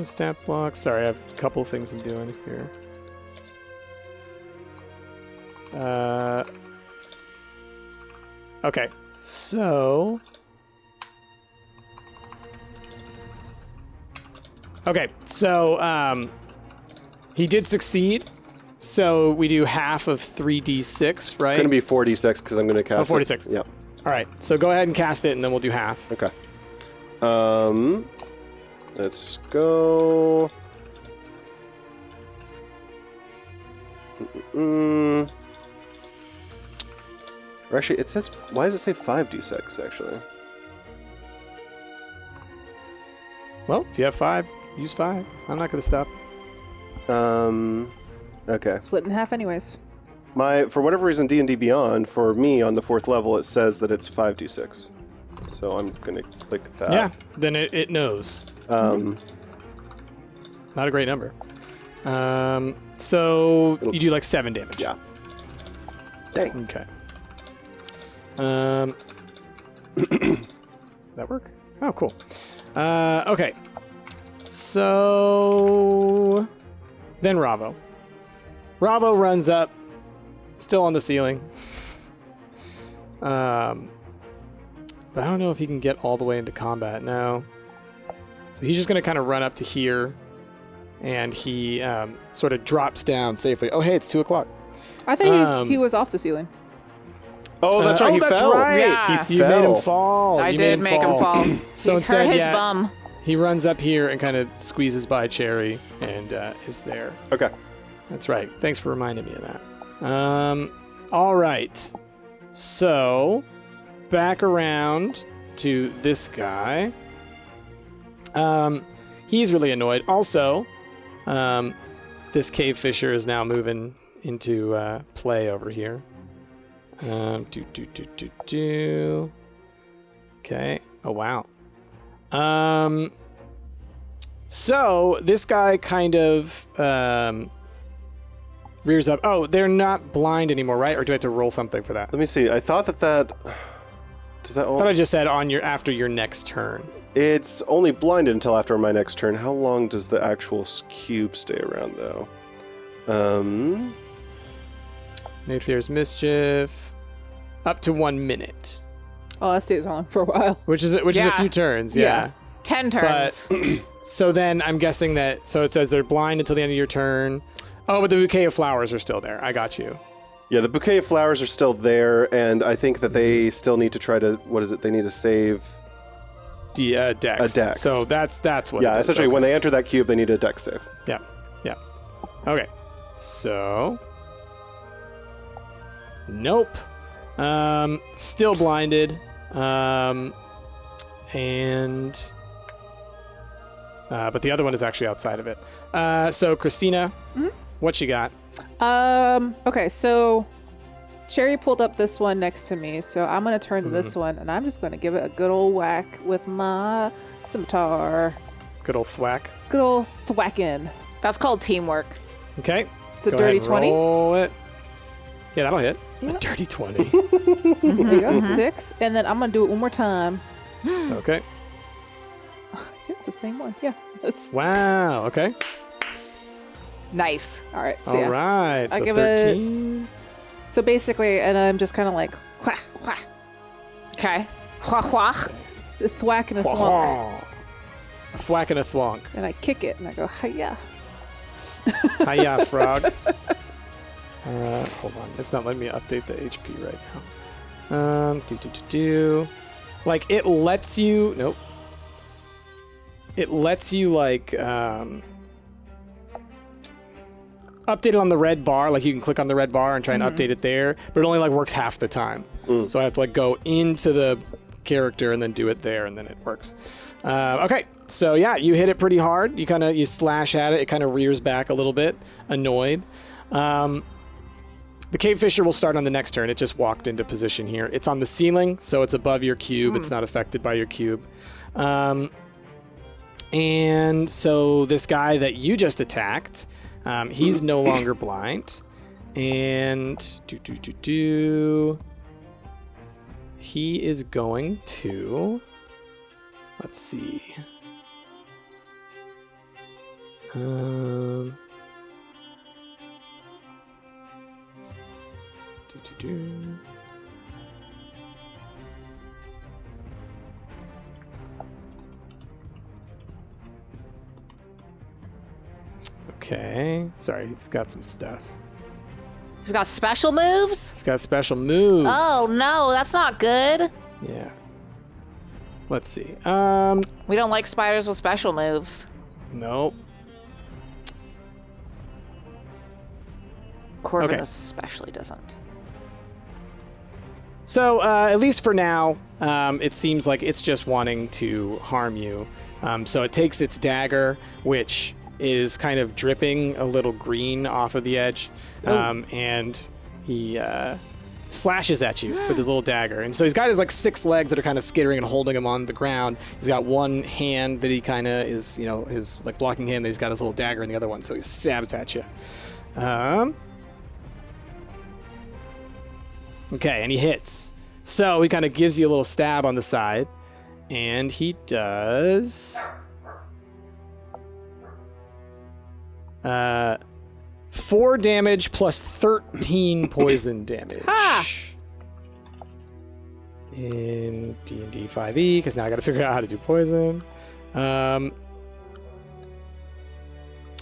Stat block. Sorry, I have a couple of things I'm doing here. Okay, so... he did succeed, so we do half of 3d6, right? It's going to be 4d6 because I'm going to cast 46. it. Yep. All right, so go ahead and cast it, and then we'll do half. Okay. Let's go. Or actually, it says. Why does it say 5d6? Actually. Well, if you have 5, use 5. I'm not going to stop. Okay. Split in half, anyways. For whatever reason, D&D Beyond, for me on the 4th level, it says that it's 5d6. So I'm gonna click that. Yeah, then it knows. Not a great number. So you do like 7 damage. Yeah. Dang. Okay. That work? Oh, cool. Okay. So then Ravo runs up, still on the ceiling. But I don't know if he can get all the way into combat now. So he's just going to kind of run up to here, and he sort of drops down safely. Oh, hey, it's 2 o'clock. I thought he was off the ceiling. Oh, that's right. He fell. Right. Yeah. He You fell. made him fall. I You did made make him fall. So He instead, hurt his yeah, bum. he runs up here and kind of squeezes by Cherry and is there. Okay. That's right. Thanks for reminding me of that. All right. So back around to this guy. He's really annoyed. Also, this cave fisher is now moving into play over here. Okay. Oh, wow. So this guy kind of rears up. Oh, they're not blind anymore, right? Or do I have to roll something for that? Let me see. I thought that does that I thought I just said after your next turn. It's only blinded until after my next turn. How long does the actual cube stay around, though? Nathlier's Mischief. Up to 1 minute. Oh, that stays on for a while. Which is a Yeah. few turns, yeah. 10 turns. So then I'm guessing that, so it says they're blind until the end of your turn. Oh, but the bouquet of flowers are still there. I got you. Yeah, the bouquet of flowers are still there, and I think that they still need to try to, what is it? They need to save... Dex. A dex. So that's what Yeah, it is. essentially, Okay. when they enter that cube, they need a dex save. Yeah. Okay. So... Nope. Still blinded. But the other one is actually outside of it. So Christina, what you got? Okay, so Cherry pulled up this one next to me, so I'm gonna turn to this one, and I'm just gonna give it a good old whack with my scimitar. Good old thwack. Good old thwackin'. That's called teamwork. Okay. It's a Go dirty ahead and 20. Roll it. Yeah, that'll hit. Yeah. A dirty 20. There you go, 6, and then I'm gonna do it one more time. Okay. It's the same one. Yeah. It's Wow. Okay. Nice. all right. So All yeah. right. I So give it- 13. So basically, and I'm just kind of like wha wha, Okay. Hua hua. thwack and a thwonk, A thwack and a thwonk. and I kick it, and I go hiya. Hiya, frog. Hold on. It's not letting me update the HP right now. Like, it lets you... Nope. It lets you, like, update it on the red bar. Like you can click on the red bar and try and update it there, but it only like works half the time. So I have to like go into the character and then do it there, and then it works. Okay, so yeah, you hit it pretty hard. You slash at it. It kind of rears back a little bit, annoyed. The cave fisher will start on the next turn. It just walked into position here. It's on the ceiling, so it's above your cube. It's not affected by your cube. And so this guy that you just attacked, he's no longer blind. And he is going to, let's see. Okay, sorry, he's got some stuff. He's got special moves? He's got special moves. Oh no, that's not good. Yeah. Let's see. We don't like spiders with special moves. Nope. Corvin Okay. especially doesn't. So, at least for now, it seems like it's just wanting to harm you. So it takes its dagger, which is kind of dripping a little green off of the edge, and he slashes at you with his little dagger. And so he's got his like 6 legs that are kind of skittering and holding him on the ground. He's got one hand that he kind of is, his like blocking hand that he's got his little dagger in the other one. So he stabs at you. Okay, and he hits. So he kind of gives you a little stab on the side, and he does 4 damage plus 13 poison damage. In D&D 5e, because now I got to figure out how to do poison. I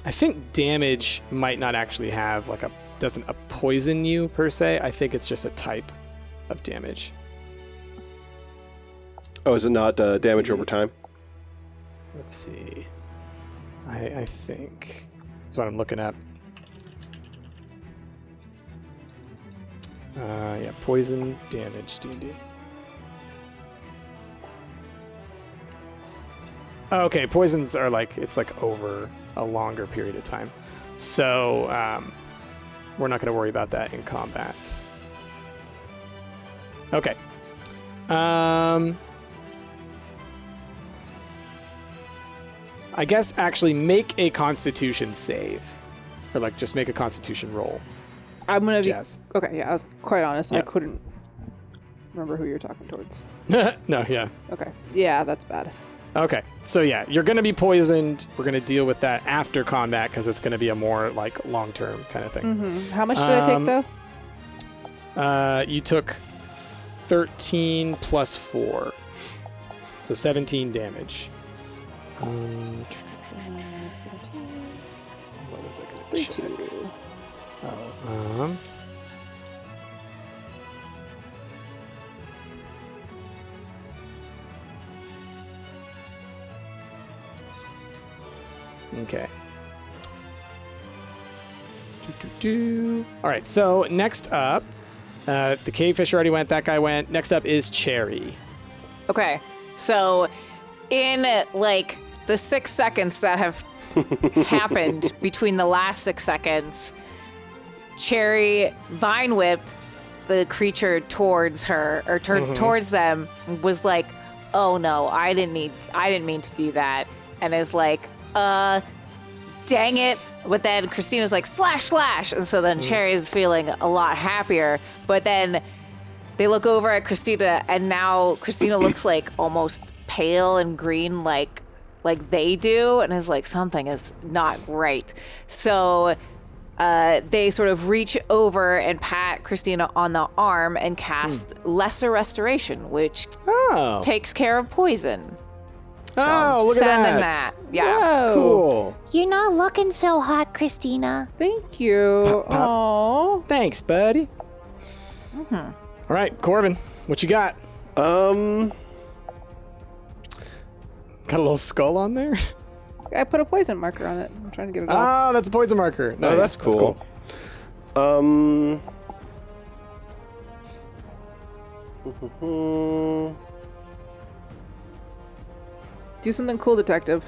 think damage might not actually have like doesn't poison you per se. I think it's just a type of damage. Oh, is it not damage over time? Let's see. I think that's what I'm looking up. Yeah, poison damage D&D. Okay, poisons are it's over a longer period of time. So, we're not going to worry about that in combat. Okay. I guess actually make a Constitution save. Or just make a Constitution roll. I'm gonna be Jazz. okay. Yeah, I was quite honest. I Yeah. couldn't remember who you're talking towards. No, yeah. Okay, yeah, that's bad. Okay, so yeah, you're going to be poisoned. We're going to deal with that after combat because it's going to be a more long-term kind of thing. How much did I take though? You took 13 plus 4, so 17 damage. What was I going to check? 32. Oh, okay. All right, so next up, the cave fish already went, that guy went. Next up is Cherry. Okay, so in the 6 seconds that have happened between the last 6 seconds, Cherry vine whipped the creature towards her or towards them. Was like, "Oh no, I didn't mean to do that," and is like, "Dang it!" But then Christina's like, "Slash, slash," and so then Cherry's feeling a lot happier. But then they look over at Christina, and now Christina looks almost pale and green, like they do, and is like, something is not right. So they sort of reach over and pat Christina on the arm and cast Lesser Restoration, which takes care of poison. So look at send them that. Yeah. Whoa. Cool. You're not looking so hot, Christina. Thank you. Oh, Thanks, buddy. All right, Corbin, what you got? Um, Got a little skull on there? I put a poison marker on it. I'm trying to get it off. Oh, that's a poison marker. Nice. Oh, that's cool. Do something cool, detective.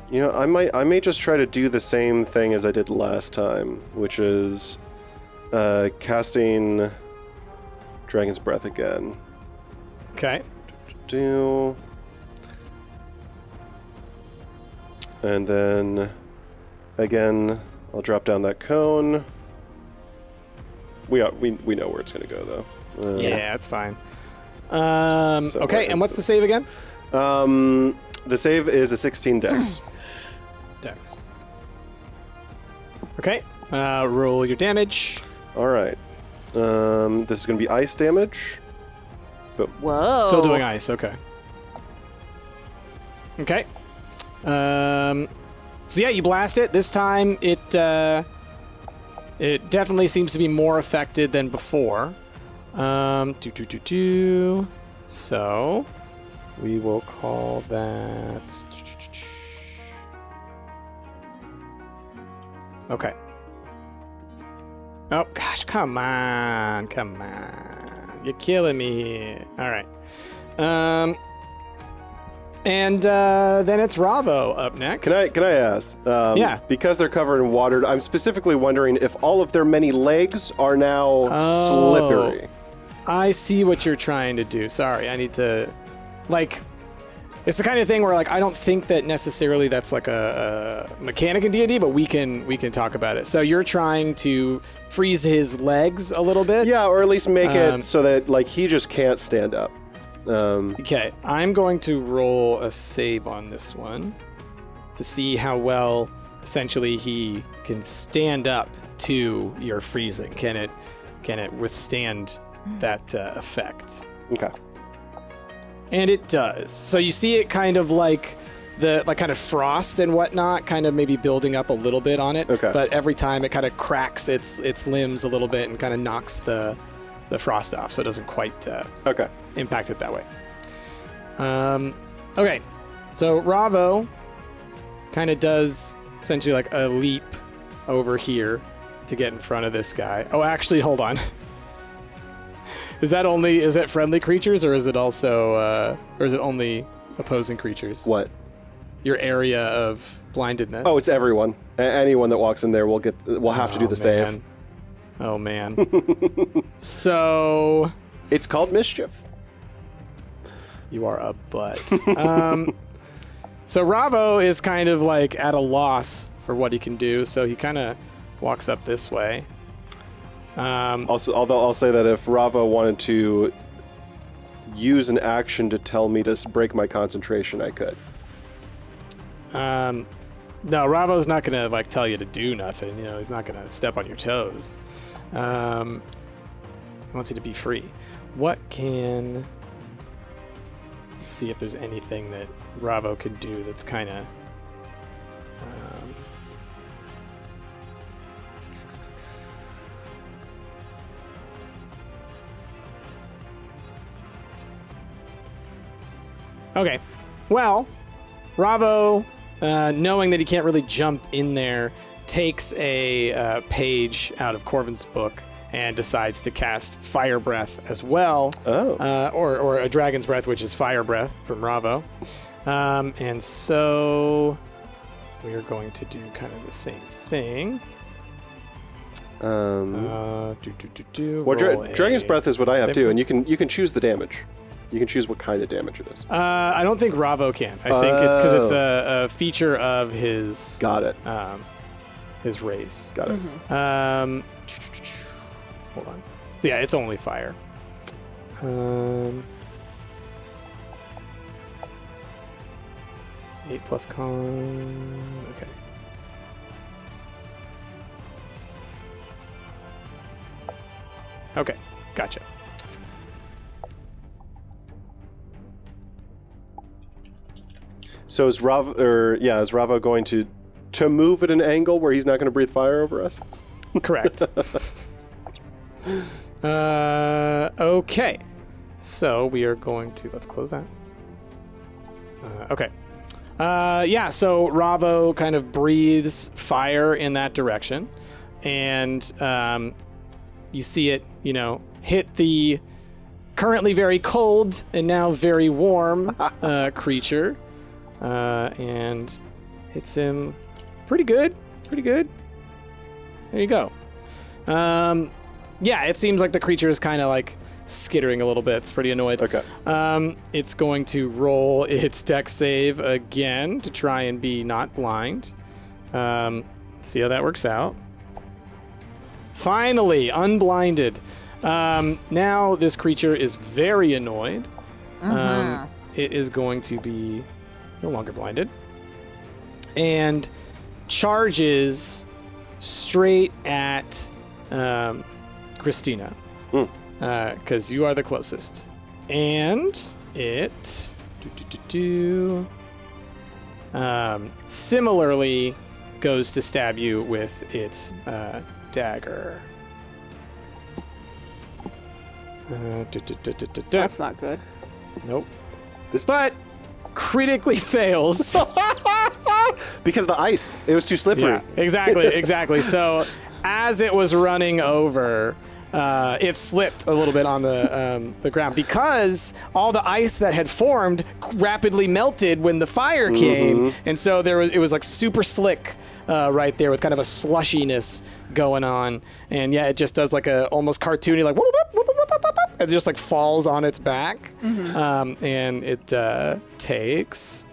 You know, I may just try to do the same thing as I did last time, which is casting Dragon's Breath again. Okay. And then again, I'll drop down that cone. We know where it's going to go though. Yeah, it's fine. So Okay, and what's the save again? The save is a 16 dex. Dex. Okay. Roll your damage. All right. This is going to be ice damage. Whoa. Still doing ice. Okay. Okay. So yeah, you blast it. This time it definitely seems to be more affected than before. So we will call that. Okay. Oh gosh, come on. You're killing me here. All right. And then it's Ravo up next. Can I ask? Yeah. Because they're covered in water, I'm specifically wondering if all of their many legs are now slippery. I see what you're trying to do. Sorry, I need to, it's the kind of thing where I don't think that necessarily that's like a mechanic in D&D, but we can talk about it. So you're trying to freeze his legs a little bit. Yeah, or at least make it so that he just can't stand up. Okay, I'm going to roll a save on this one to see how well essentially he can stand up to your freezing. Can it withstand that effect? Okay. And it does. So you see it kind of kind of frost and whatnot, kind of maybe building up a little bit on it. Okay. But every time it kind of cracks its limbs a little bit and kind of knocks the frost off, so it doesn't quite impact it that way. Okay. So Ravo kind of does essentially a leap over here to get in front of this guy. Oh, actually, hold on. Is that friendly creatures, or is it also, or is it only opposing creatures? What? Your area of blindedness. Oh, it's everyone. Anyone that walks in there will have to do the save. Oh man. So it's called mischief. You are a butt. So Ravo is kind of at a loss for what he can do, so he kind of walks up this way. Also, although I'll say that if Ravo wanted to use an action to tell me to break my concentration, I could. No, Ravo's not gonna tell you to do nothing. He's not gonna step on your toes. He wants you to be free. Let's see if there's anything that Ravo can do that's kind of. Okay. Well, Ravo, knowing that he can't really jump in there, takes a page out of Corvin's book and decides to cast Fire Breath as well. Oh. Or a Dragon's Breath, which is Fire Breath from Ravo. And so we are going to do kind of the same thing. Well, Dragon's Breath is what I have too, and you can choose the damage. You can choose what kind of damage it is. I don't think Ravo can. I think it's because it's a feature of his. Got it. His race. Got it. Hold on. So yeah, it's only fire. 8 plus con. Okay. Okay, gotcha. So is Ravo going to move at an angle where he's not going to breathe fire over us? Correct. Okay. So we are going to, let's close that. Okay. Yeah, so Ravo kind of breathes fire in that direction, and you see it, hit the currently very cold and now very warm creature, and hits him pretty good. There you go. Yeah, it seems like the creature is kind of like skittering a little bit. It's pretty annoyed. Okay. It's going to roll its dex save again to try and be not blind. See how that works out. Finally, unblinded. Now this creature is very annoyed. It is going to be no longer blinded. And charges straight at Christina. Because you are the closest. And it similarly goes to stab you with its dagger. That's not good. Nope. But critically fails. Because the ice, it was too slippery. Yeah, exactly. So as it was running over, it slipped a little bit on the ground because all the ice that had formed rapidly melted when the fire came, and so it was like super slick right there with kind of a slushiness going on, and yeah, it just does like a almost cartoony like whoop, whoop, whoop, whoop, whoop, whoop, it just like falls on its back, and it takes.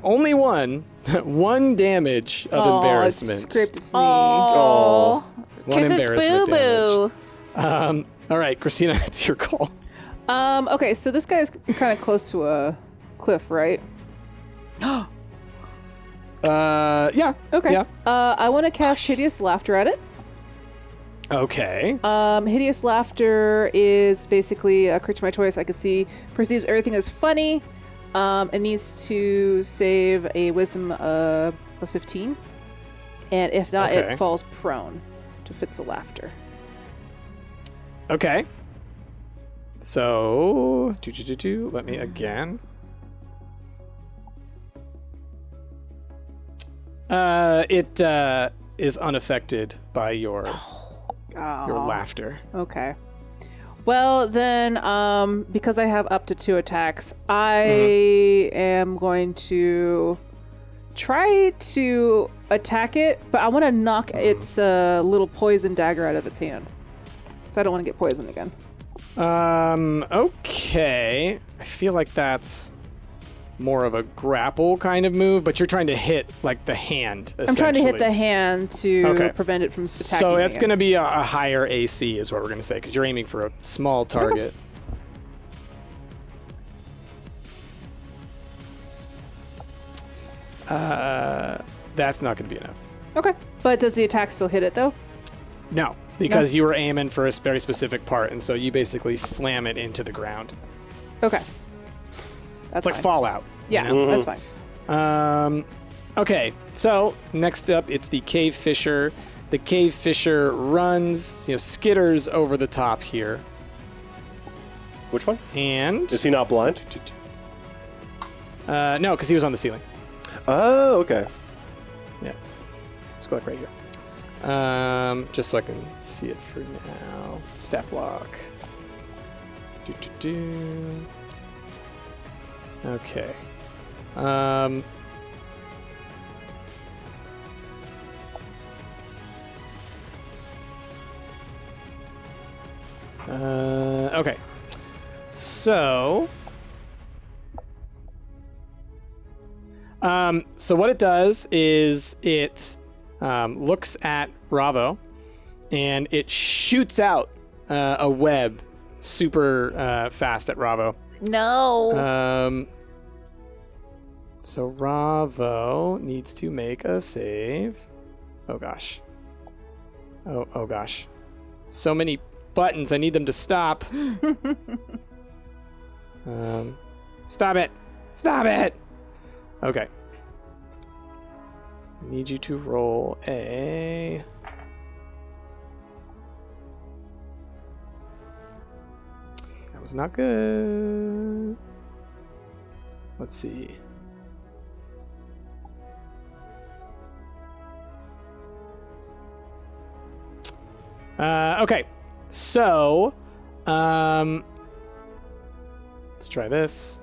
Only one damage of embarrassment. It scraped its knee. Oh, One Kisses embarrassment boo damage. All right, Christina, it's your call. Okay, so this guy is kind of close to a cliff, right? Yeah. Okay. Yeah. I want to cast Hideous Laughter at it. Okay. Hideous Laughter is basically a creature of my choice. I can see perceives everything as funny. It needs to save a wisdom of 15. And if not, Okay. it falls prone to fits of laughter. Okay. So, let me again. It is unaffected by your laughter. Okay. Well, then, because I have up to 2 attacks, I am going to try to attack it, but I want to knock its little poison dagger out of its hand. So I don't want to get poisoned again. Okay. I feel like that's more of a grapple kind of move, but you're trying to hit like the hand. I'm trying to hit the hand to Okay. prevent it from attacking So me that's again. going to be a higher AC is what we're going to say, because you're aiming for a small target. That's not going to be enough. Okay. But does the attack still hit it, though? No, because you were aiming for a very specific part, and so you basically slam it into the ground. Okay. It's That's like fine. Fallout. Yeah, you know? that's fine. Okay, so next up, it's the Cave Fisher. The Cave Fisher runs, skitters over the top here. Which one? And... Is he not blind? No, because he was on the ceiling. Oh, okay. Yeah. Let's go like right here. Just so I can see it for now. Step lock. Okay. Okay. So what it does is it looks at Ravo and it shoots out a web super fast at Ravo. No. So Ravo needs to make a save. Oh gosh. Oh gosh. So many buttons. I need them to stop. Stop it. Stop it. Okay. I need you to roll a... was not good. Let's see. Okay, so let's try this.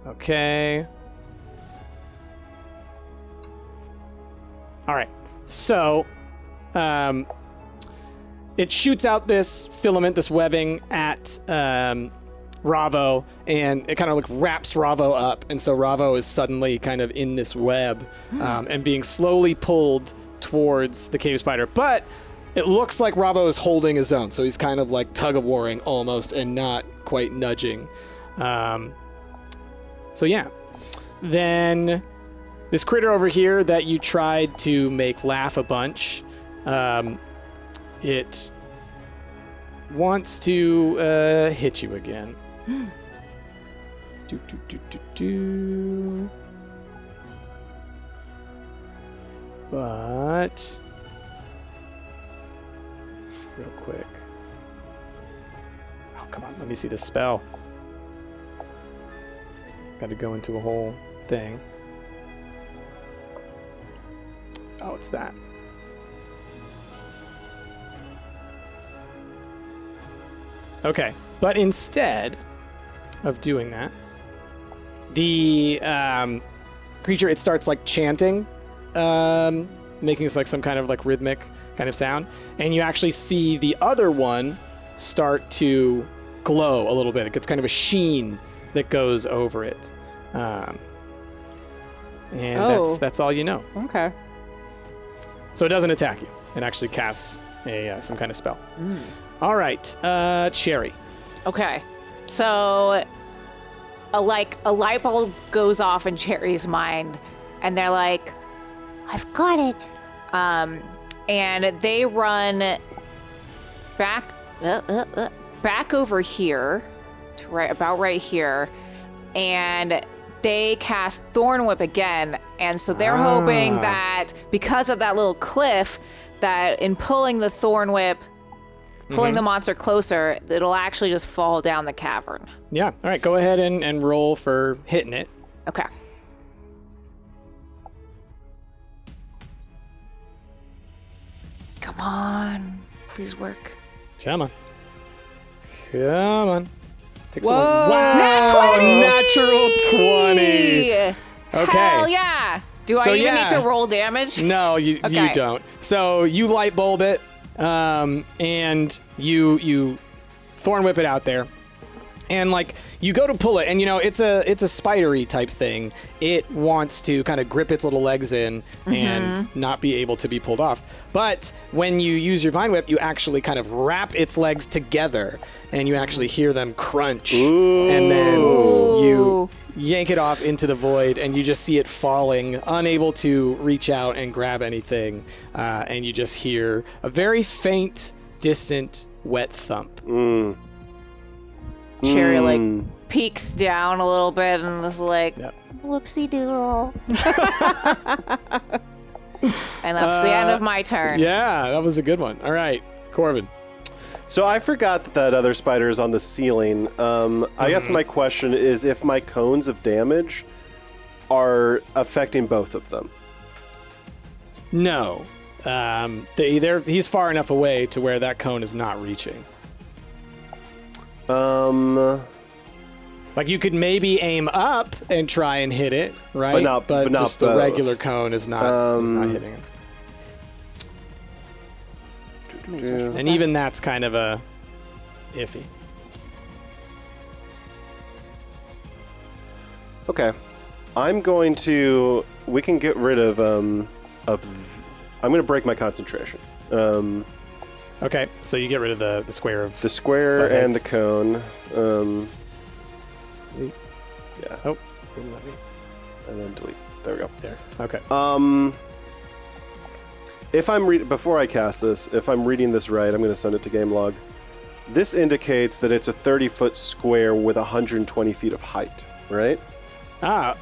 Okay. All right. So, it shoots out this filament, this webbing at Ravo, and it kind of like wraps Ravo up, and so Ravo is suddenly kind of in this web and being slowly pulled towards the cave spider. But it looks like Ravo is holding his own, so he's kind of like tug-of-warring almost and not quite nudging. So yeah. Then this critter over here that you tried to make laugh a bunch, it wants to hit you again. But real quick. Oh, come on, let me see the spell. Got to go into a whole thing. Oh, it's that. Okay, but instead of doing that, the creature, it starts like chanting, making like some kind of like rhythmic kind of sound, and you actually see the other one start to glow a little bit. It gets kind of a sheen that goes over it, and that's all you know. Okay. So it doesn't attack you. It actually casts some kind of spell. All right, Cherry. Okay, so a light bulb goes off in Cherry's mind, and they're like, I've got it. and they run back over here, to right here, and they cast Thorn Whip again, and so they're hoping that because of that little cliff, that in pulling the Thorn Whip, pulling the monster closer, it'll actually just fall down the cavern. Yeah. All right. Go ahead and roll for hitting it. Okay. Come on. Please work. Come on. Come on. Take Whoa. Wow. Natural 20. Okay. Hell yeah. Do I even need to roll damage? No, you don't. So you light bulb it, and you Thorn Whip it out there. And like you go to pull it, and it's a spidery type thing. It wants to kind of grip its little legs in and not be able to be pulled off. But when you use your vine whip, you actually kind of wrap its legs together, and you actually hear them crunch. Ooh. And then you yank it off into the void, and you just see it falling, unable to reach out and grab anything. And you just hear a very faint, distant, wet thump. Cherry peeks down a little bit and is like, Whoopsie doodle. and that's the end of my turn. Yeah, that was a good one. All right, Corbin. So I forgot that other spider is on the ceiling. I guess my question is if my cones of damage are affecting both of them. No. He's far enough away to where that cone is not reaching. Like you could maybe aim up and try and hit it, right? But not just the regular cone is not hitting it. And even that's kind of a iffy. Okay, I'm going to. We can get rid of. I'm going to break my concentration. Okay, so you get rid of the square of the square and the cone. Yeah. Oh, wouldn't let me. And then delete. There we go. There. Okay. If I'm before I cast this, if I'm reading this right, I'm going to send it to game log. This indicates that it's a 30-foot square with 120 feet of height, right?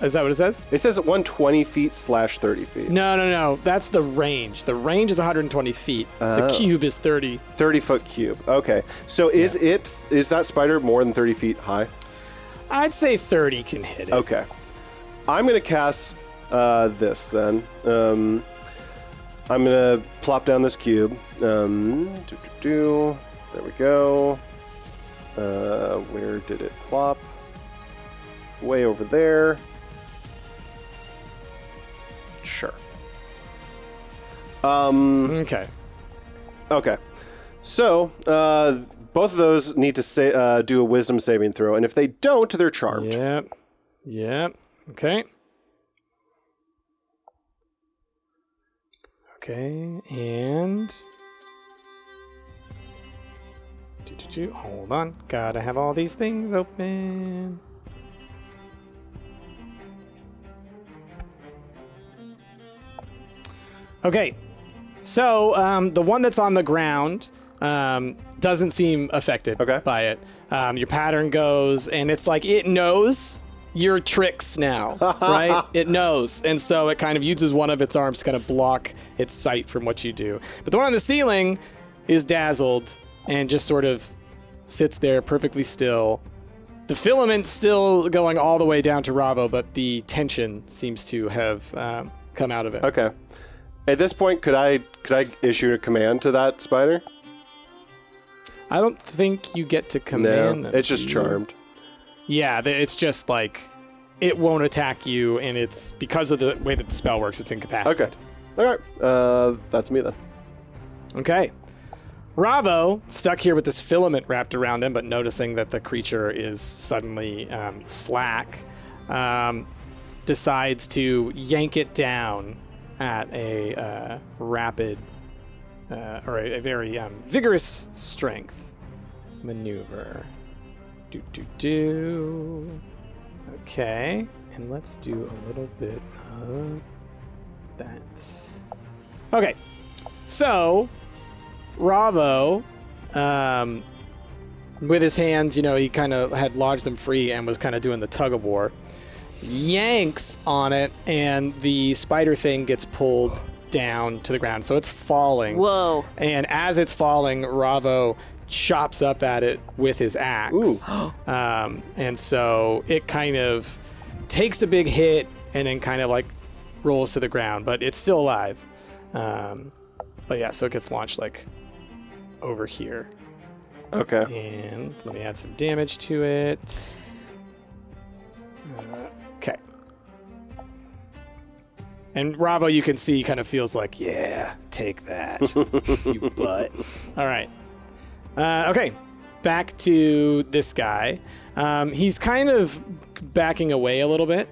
Is that what it says? It says 120 feet / 30 feet. No. That's the range. The range is 120 feet. The cube is 30. 30-foot cube. Okay. So is that spider more than 30 feet high? I'd say 30 can hit it. Okay. I'm going to cast this then. I'm going to plop down this cube. There we go. Where did it plop? Way over there. Sure. Okay. Okay. So, both of those need to do a wisdom saving throw, and if they don't, they're charmed. Yep. Okay. Okay, and... Hold on. Gotta have all these things open. Okay, so the one that's on the ground doesn't seem affected by it. Your pattern goes, and it's like it knows your tricks now, right? It knows, and so it kind of uses one of its arms to kind of block its sight from what you do. But the one on the ceiling is dazzled and just sort of sits there perfectly still. The filament's still going all the way down to Ravo, but the tension seems to have come out of it. Okay. At this point, could I issue a command to that spider? I don't think you get to command them. It's just charmed. Yeah, it's just like it won't attack you, and it's because of the way that the spell works, it's incapacitated. Okay. All right. That's me then. Okay. Ravo, stuck here with this filament wrapped around him, but noticing that the creature is suddenly slack, decides to yank it down at a rapid or a very vigorous strength maneuver. Okay, and let's do a little bit of that. Okay, so Ravo, with his hands, he kind of had lodged them free and was kind of doing the tug of war. Yanks on it, and the spider thing gets pulled down to the ground. So it's falling. Whoa. And as it's falling, Ravo chops up at it with his axe. And so it kind of takes a big hit and then kind of like rolls to the ground, but it's still alive. But yeah, so it gets launched like over here. Okay. And let me add some damage to it. Okay. And Ravo, you can see, kind of feels like, yeah, take that, you butt. All right. Okay. Back to this guy. He's kind of backing away a little bit,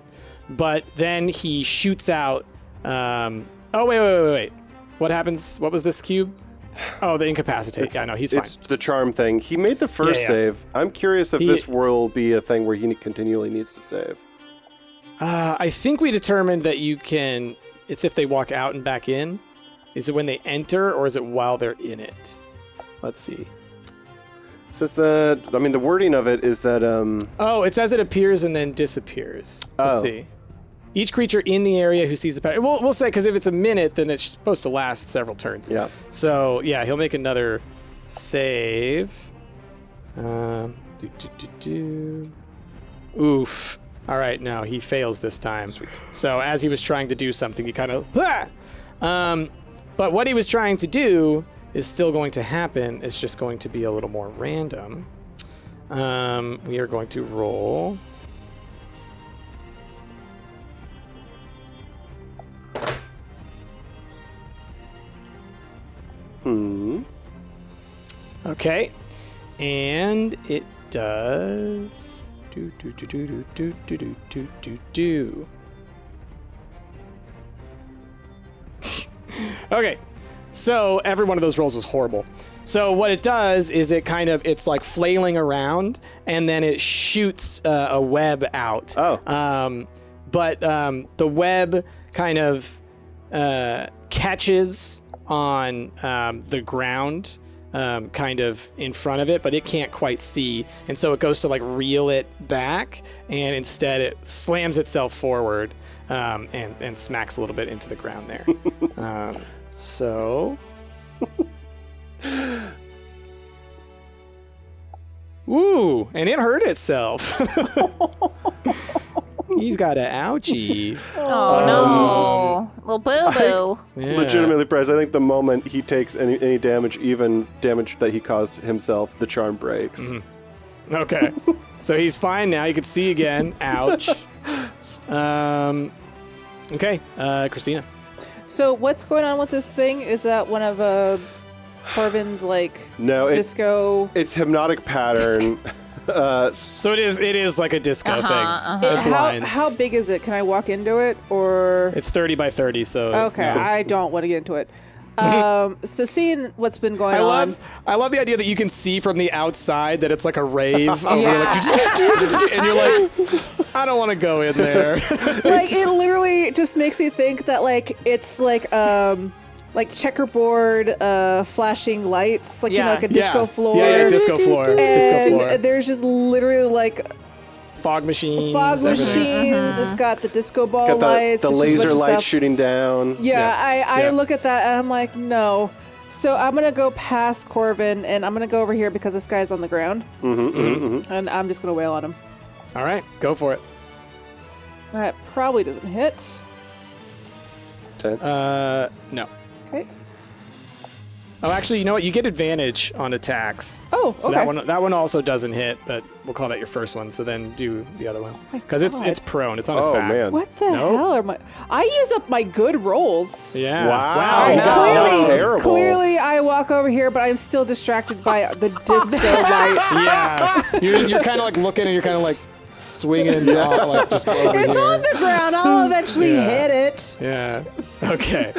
but then he shoots out. Oh, wait. What happens? What was this cube? Oh, the incapacitate. Yeah, no, he's fine. It's the charm thing. He made the first save. I'm curious if this will be a thing where he continually needs to save. I think we determined that you can... It's if they walk out and back in. Is it when they enter, or is it while they're in it? Let's see. It says that... I mean, the wording of it is that... Oh, it says it appears and then disappears. Let's see. Each creature in the area who sees the pattern... We'll say, because if it's a minute, then it's supposed to last several turns. Yeah. So, yeah, he'll make another save. Oof. All right, no, he fails this time. Sweet. So as he was trying to do something, he kind of... but what he was trying to do is still going to happen. It's just going to be a little more random. We are going to roll... Okay. And it does... Okay, so every one of those rolls was horrible. So what it does is it's like flailing around, and then it shoots a web out. But the web kind of catches on the ground kind of in front of it, but it can't quite see. And so it goes to like reel it back, and instead it slams itself forward and smacks a little bit into the ground there. So... Woo! And it hurt itself. He's got an ouchie. Oh, no. Little boo-boo. Yeah. Legitimately, Price, I think the moment he takes any damage, even damage that he caused himself, the charm breaks. Mm-hmm. Okay. So he's fine now. You can see again. Ouch. Okay. Christina. So what's going on with this thing? Is that one of Corvin's No, disco? it's hypnotic pattern. So it is like a disco thing. It How blinds. big is it? Can I walk into it or? It's 30 by 30, so... Okay, no. I don't want to get into it. So seeing what's been going on. I love the idea that you can see from the outside that it's like a rave. And you're like, I don't want to go in there. It literally just makes me think that it's like checkerboard flashing lights, like like a disco floor. Yeah, disco floor. And there's just literally fog machines. Everything. It's got the disco ball Got lights. the it's just a laser bunch of lights stuff. shooting down. I look at that and I'm like, no. So I'm gonna go past Corvin and I'm gonna go over here because this guy's on the ground. And I'm just gonna wail on him. All right, go for it. That probably doesn't hit. 10. No. Okay. Oh, actually, you know what? You get advantage on attacks. Oh, So okay. that one also doesn't hit, but we'll call that your first one. So then do the other one because it's prone. It's on its Oh, back. man. What the Nope. hell are my? I use up my good rolls. Yeah. Wow. you No. got it. Terrible. Clearly, I walk over here, but I'm still distracted by the disco lights. Yeah. You're kind of like looking and you're kind of like swinging off, just over It's here. on the ground. I'll eventually hit it. Yeah. Okay.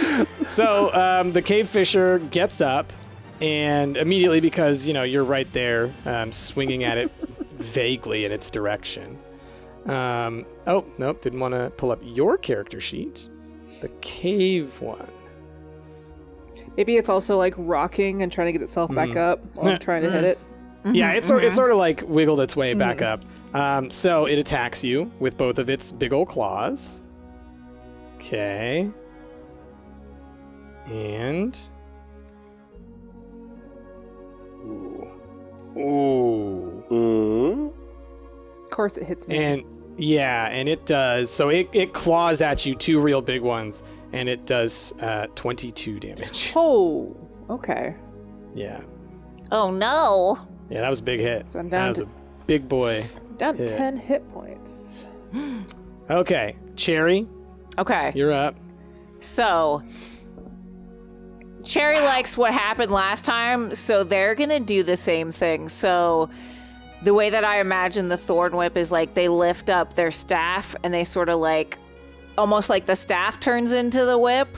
So the cave fisher gets up, and immediately, because you're right there, swinging at it vaguely in its direction. Oh nope, didn't want to pull up your character sheet. The cave one. Maybe it's also rocking and trying to get itself back up while I'm trying to hit it. Yeah, it's sort of like wiggled its way back up. So it attacks you with both of its big old claws. Okay. And... Ooh. Of course, it hits me. And it does. So it claws at you, 2 real big ones, and it does 22 damage. Oh, okay. Yeah. Oh, no. Yeah, that was a big hit. So I'm that down was to- a big boy. Down to hit. 10 hit points. Okay, Cherry, Okay. you're up. So, Cherry likes what happened last time, so they're going to do the same thing. So, the way that I imagine the Thorn Whip is they lift up their staff and they sort of almost like the staff turns into the whip,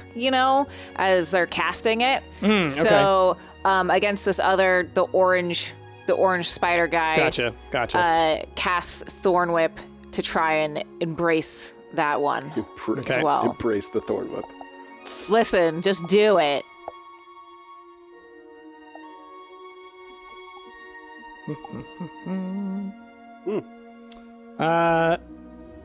as they're casting it. So, against this the orange spider guy. Gotcha. Casts Thorn Whip to try and embrace that one as well. Embrace the Thorn Whip. Listen, just do it.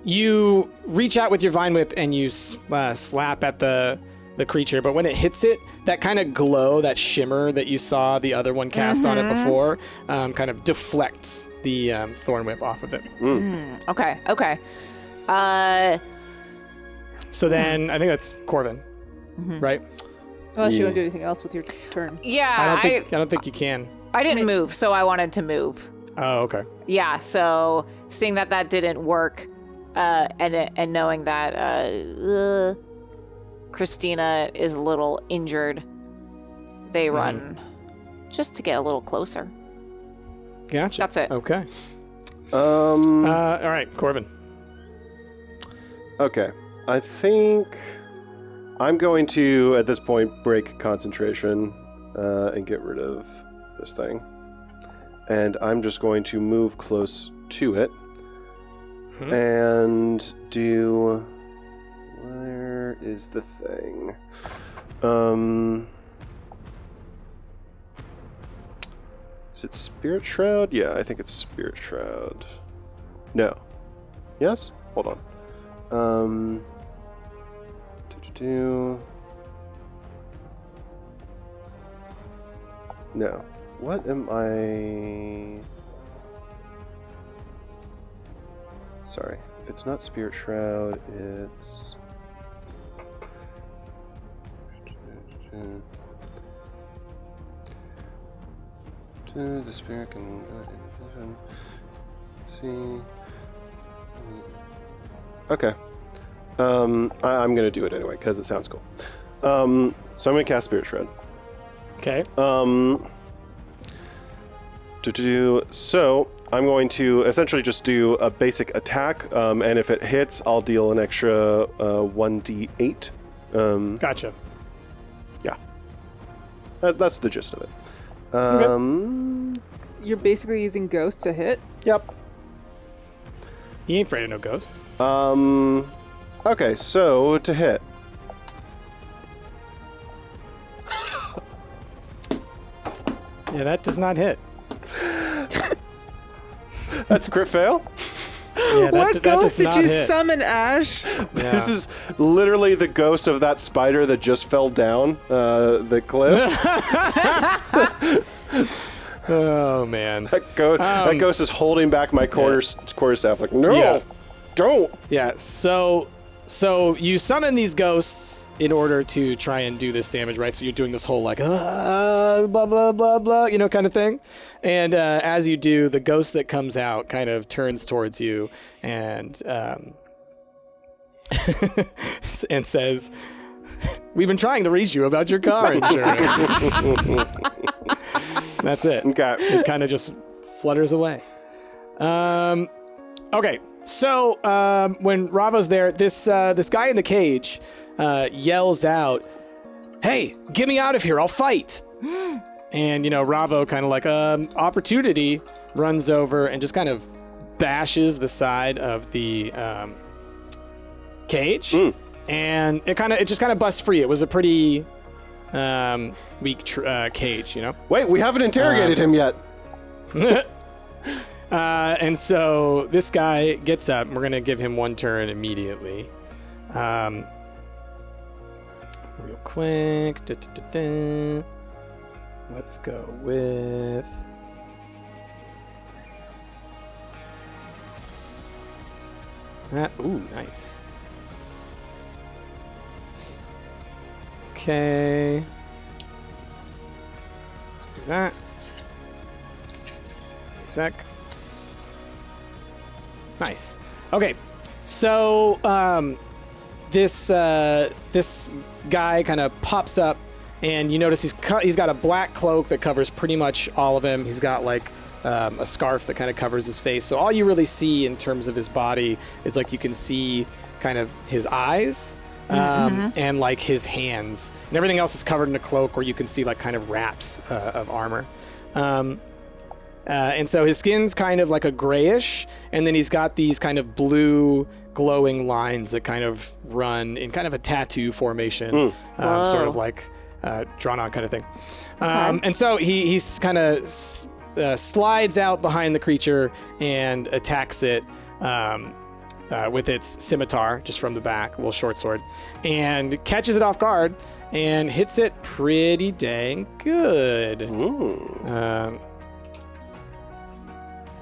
You reach out with your vine whip and you slap at the creature, but when it hits it, that kind of glow, that shimmer that you saw the other one cast on it before, kind of deflects the thorn whip off of it. Okay. So then I think that's Corvin, right? Unless you want to do anything else with your turn. Yeah, I don't think you can. I didn't move, so I wanted to move. Oh, okay. Yeah, so seeing that didn't work, and knowing that Christina is a little injured, they run just to get a little closer. Gotcha. That's it. Okay. All right, Corvin. Okay. I think I'm going to, at this point, break concentration and get rid of this thing. And I'm just going to move close to it and do... Where is the thing? Is it Spirit Shroud? Yeah, I think it's Spirit Shroud. No. Yes? Hold on. No. What am I... Sorry. If it's not Spirit Shroud, it's... The spirit can... See... Okay. I'm gonna do it anyway, because it sounds cool. So I'm gonna cast Spirit Shroud. Okay. So I'm going to essentially just do a basic attack, and if it hits, I'll deal an extra 1d8. Gotcha. Yeah. That's the gist of it. You're basically using Ghost to hit? Yep. He ain't afraid of no ghosts. Okay, so to hit. Yeah, that does not hit. That's a crit fail? Yeah, What ghost did you hit. summon, Ash? This is literally the ghost of that spider that just fell down the cliff. Oh, man. that ghost is holding back my quarterstaff like, no, Yeah. don't. Yeah, so you summon these ghosts in order to try and do this damage, right? So you're doing this whole like blah blah blah blah, kind of thing. And as you do, the ghost that comes out kind of turns towards you and and says, "We've been trying to reach you about your car insurance." That's it. Okay. It kind of just flutters away. Okay. So when Ravo's there, this guy in the cage yells out, "Hey, get me out of here! I'll fight!" And Ravo kind of like opportunity runs over and just kind of bashes the side of the cage, and it just kind of busts free. It was a pretty weak cage, Wait, we haven't interrogated him yet. And so this guy gets up. We're going to give him one turn immediately. Real quick. Let's go with... that. Ooh, nice. Okay. Do that. A sec. Nice. Okay, so this guy kind of pops up, and you notice he's got a black cloak that covers pretty much all of him. He's got like a scarf that kind of covers his face. So all you really see in terms of his body is like you can see kind of his eyes and like his hands, and everything else is covered in a cloak where you can see like kind of wraps of armor. And so his skin's kind of like a grayish, and then he's got these kind of blue glowing lines that kind of run in kind of a tattoo formation, sort of like drawn on kind of thing. And so he's kind of slides out behind the creature and attacks it with its scimitar just from the back, a little short sword, and catches it off guard and hits it pretty dang good.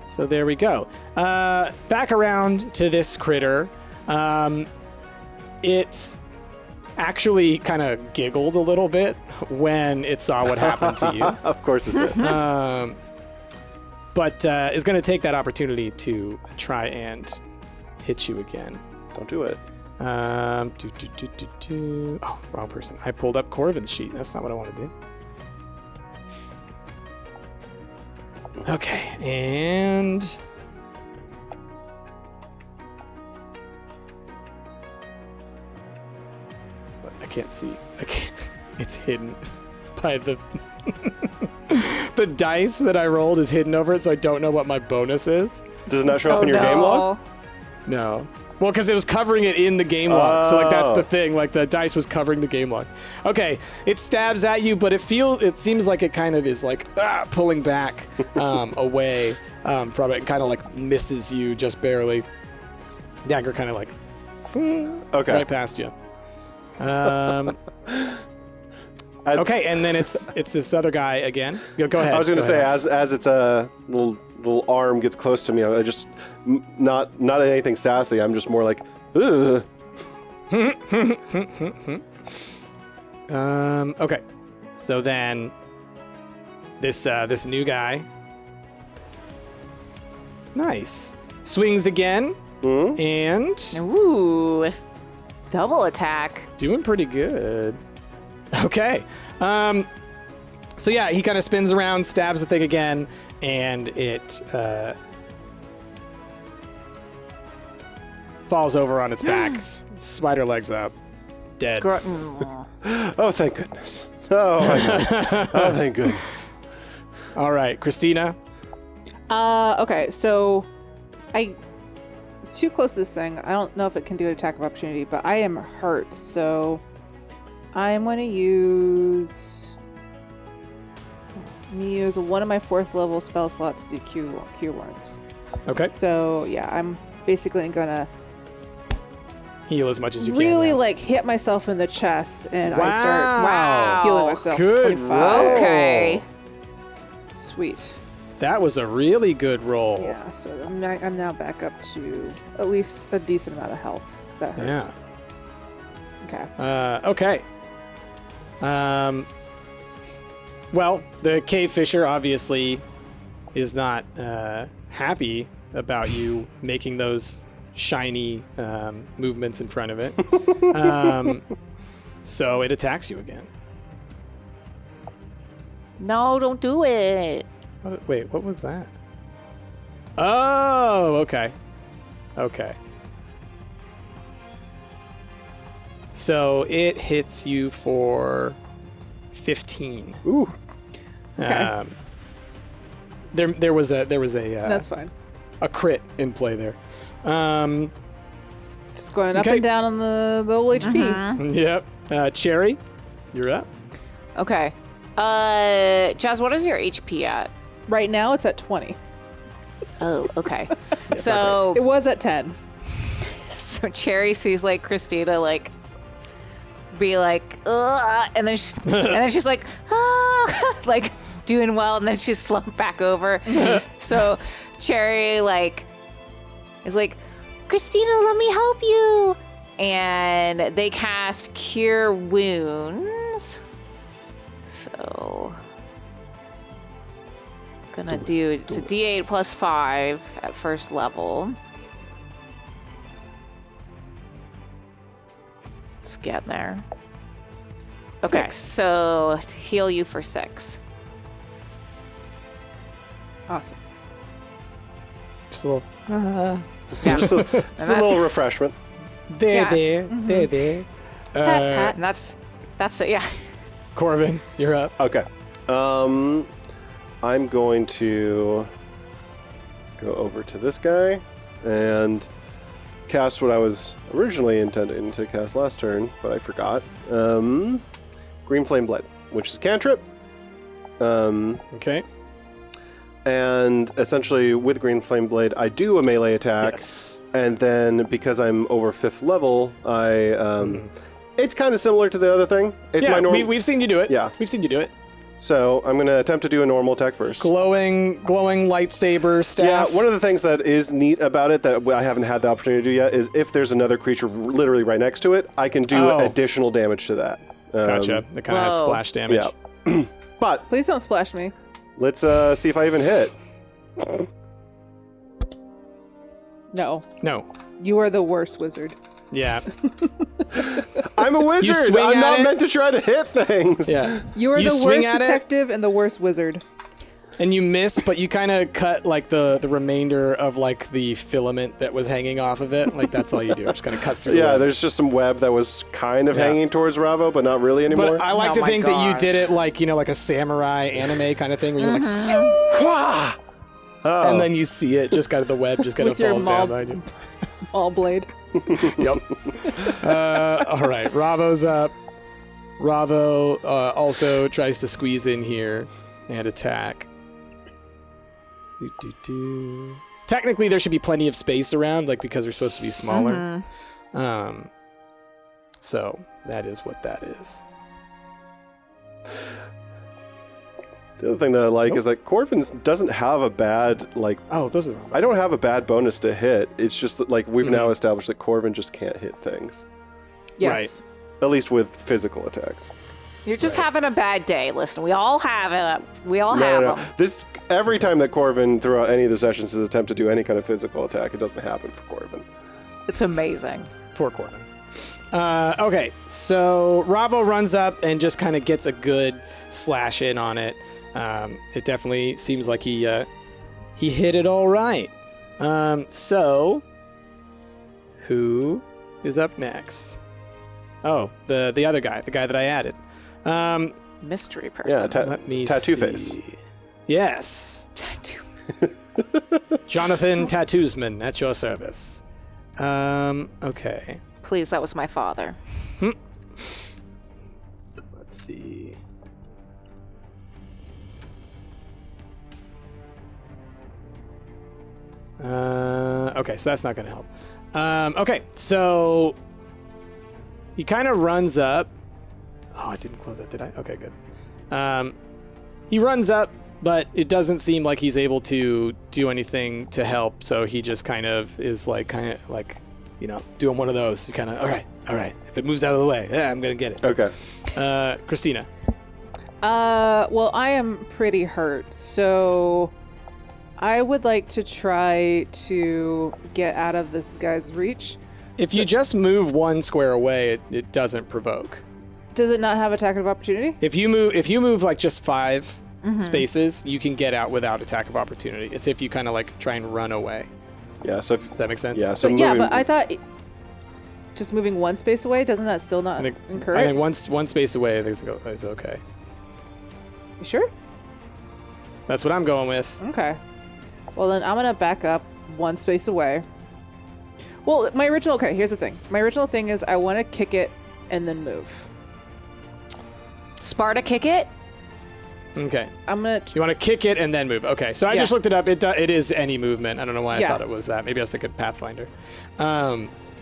So there we go. Back around to this critter. It actually kind of giggled a little bit when it saw what happened to you. Of course it did. But is going to take that opportunity to try and hit you again. Don't do it. Oh, wrong person. I pulled up Corbin's sheet. That's not what I want to do. Okay, and I can't see. It's hidden by the the dice that I rolled is hidden over it, so I don't know what my bonus is. Does it not show up in your game log? No. Well, because it was covering it in the game log. So, like, that's the thing. Like, the dice was covering the game log. Okay, it stabs at you, but it seems like it kind of is, like, pulling back away from it and kind of, like, misses you just barely. Dagger kind of, like, right past you. Okay, and then it's this other guy again. Go ahead. I was going to say, as its little arm gets close to me, I just not anything sassy. I'm just more like, ugh. Okay, so then this new guy, nice, swings again, and Ooh, double attack. doing pretty good. Okay. So yeah, he kind of spins around, stabs the thing again, and it falls over on its back, spider legs up, dead. Oh, thank goodness. Oh, thank goodness. All right, Christina. Okay, so I too close to this thing. I don't know if it can do an attack of opportunity, but I am hurt, so I'm going to use one of my 4th level spell slots to do cure wounds. Okay. So yeah, I'm basically gonna Heal as much as you really can. like hit myself in the chest, and I Wow. start healing myself. Good 25. Okay. Sweet. That was a really good roll. Yeah, so I'm now back up to at least a decent amount of health. Does that hurt? Yeah. Okay. Okay. Well, the cave fisher obviously is not happy about you making those shiny movements in front of it. So it attacks you again. No, don't do it. Wait, what was that? Oh, okay. Okay. So it hits you for 15. Ooh. Okay. There was a That's fine. a crit in play there. Just going up okay. and down on the old HP. Yep. Cherry, you're up. Okay. Jazz, what is your HP at? Right now it's at 20. Oh, okay. So It was at 10. So Cherry sees like Christina like be like, ugh, and then she's like, ah, like doing well, and then she's slumped back over. So Cherry like is like, Christina, let me help you, and they cast Cure Wounds. So gonna do it's a D8 plus 5 at first level. Let's get there. Okay, 6. so to heal you for 6. Awesome. Just a little. Yeah. Just a little refreshment. There. Pat, pat. And that's it. Yeah. Corvin, you're up. Okay. I'm going to go over to this guy and cast what I was originally intending to cast last turn, but I forgot. Green Flame Blade, which is a cantrip. Okay. And essentially, with Green Flame Blade, I do a melee attack. Yes. And then, because I'm over 5th level, it's kind of similar to the other thing. It's my normal. We've seen you do it. Yeah. We've seen you do it. So I'm going to attempt to do a normal attack first. Glowing lightsaber staff. Yeah, one of the things that is neat about it that I haven't had the opportunity to do yet is if there's another creature literally right next to it, I can do additional damage to that. Gotcha. That kind of has Whoa. splash damage. Yeah. But Please don't splash me. let's see if I even hit. No. No. You are the worst wizard. Yeah. I'm a wizard. swing I'm at not it? meant to try to hit things. Yeah. You are the swing worst at it, detective and the worst wizard. and you miss, but you kind of cut like the remainder of like the filament that was hanging off of it. Like that's all you do. It just kind of cuts through. Yeah, the web. there's just some web that was kind of hanging towards Ravo, but not really anymore. But I like Oh to my think that you gosh. did it like, you know, like a samurai anime kind of thing where you're like, Oh. and then you see it just kind of the web just kind of With your falls down behind you. All blade. Yep. All right, Ravo's up. Ravo also tries to squeeze in here and attack. Technically, there should be plenty of space around, like because we're supposed to be smaller. So that is what that is. The other thing that I like is that Corvin's doesn't have a bad, like... Oh, those are the wrong I don't have a bad bonus to hit. It's just that, like, we've now established that Corvin just can't hit things. Yes. At least with physical attacks. You're just having a bad day. Listen, we all have it. We all have them. This, every time that Corvin, throughout any of the sessions, has attempted to do any kind of physical attack, it doesn't happen for Corvin. It's amazing. Poor Corbin. Okay, so Ravo runs up and just kind of gets a good slash in on it. It definitely seems like he hit it all right. So who is up next? Oh, the other guy, the guy that I added. Mystery person. Yeah, Let me tattoo see. face. Yes. Tattoo. Jonathan Tattoosman at your service. Okay. Please, that was my father. Let's see. Okay, so that's not going to help. Okay, so he kind of runs up. Oh, I didn't close that, did I? Okay, good. He runs up, but it doesn't seem like he's able to do anything to help, so he just kind of is like, you know, doing one of those. You kind of, all right. If it moves out of the way, yeah, I'm going to get it. Okay. Christina. Well, I am pretty hurt, so I would like to try to get out of this guy's reach. If you just move one square away, it doesn't provoke. Does it not have attack of opportunity? If you move like just 5 spaces, you can get out without attack of opportunity. It's if you kind of like try and run away. Yeah, so Does that make sense? Yeah, so But moving, yeah, but I thought just moving one space away, doesn't that still not incur I it? think one space away, I think it's okay. You sure? That's what I'm going with. Okay. Well, then I'm gonna back up one space away. Well, okay, here's the thing. My original thing is I want to kick it and then move. Sparta kick it? Okay. I'm gonna... You want to kick it and then move. Okay, so I just looked it up. It is any movement. I don't know why I Yeah. thought it was that. Maybe I was thinking Pathfinder.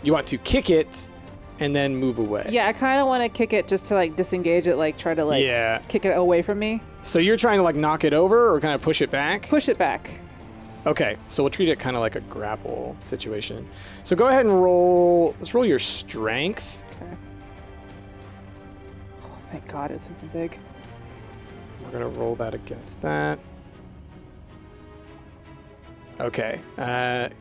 You want to kick it and then move away. Yeah, I kind of want to kick it just to like disengage it, like try to like kick it away from me. So you're trying to like knock it over or kind of push it back? Push it back. Okay, so we'll treat it kind of like a grapple situation. So go ahead and roll. Let's roll your strength. Okay. Oh, thank God it's something big. We're gonna roll that against that. Okay,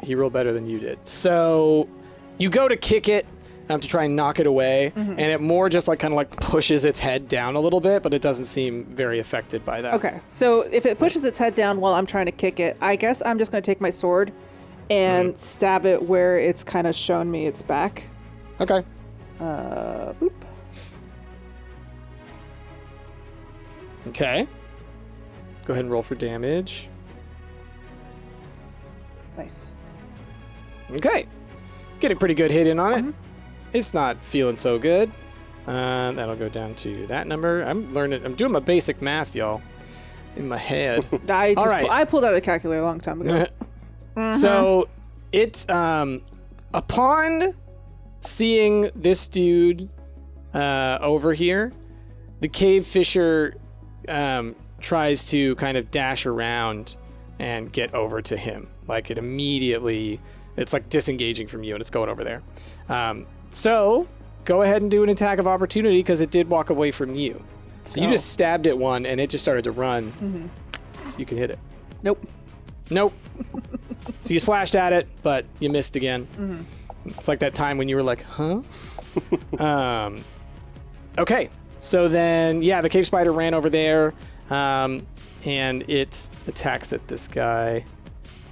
he rolled better than you did. So you go to kick it to try and knock it away, and it more just like kind of like pushes its head down a little bit, but it doesn't seem very affected by that. Okay, so if it pushes its head down while I'm trying to kick it, I guess I'm just going to take my sword and stab it where it's kind of shown me its back. Okay. Boop. Okay. Go ahead and roll for damage. Nice. Okay. Get a pretty good hit in on it. It's not feeling so good. That'll go down to that number. I'm doing my basic math, y'all, in my head. I pulled out a calculator a long time ago. So it, upon seeing this dude over here, the cave fisher tries to kind of dash around and get over to him. Like it's like disengaging from you and it's going over there. So go ahead and do an attack of opportunity because it did walk away from you. So you just stabbed at one and it just started to run. You can hit it. Nope. So you slashed at it, but you missed again. It's like that time when you were like, huh? Okay. So then, the cave spider ran over there, and it attacks at this guy.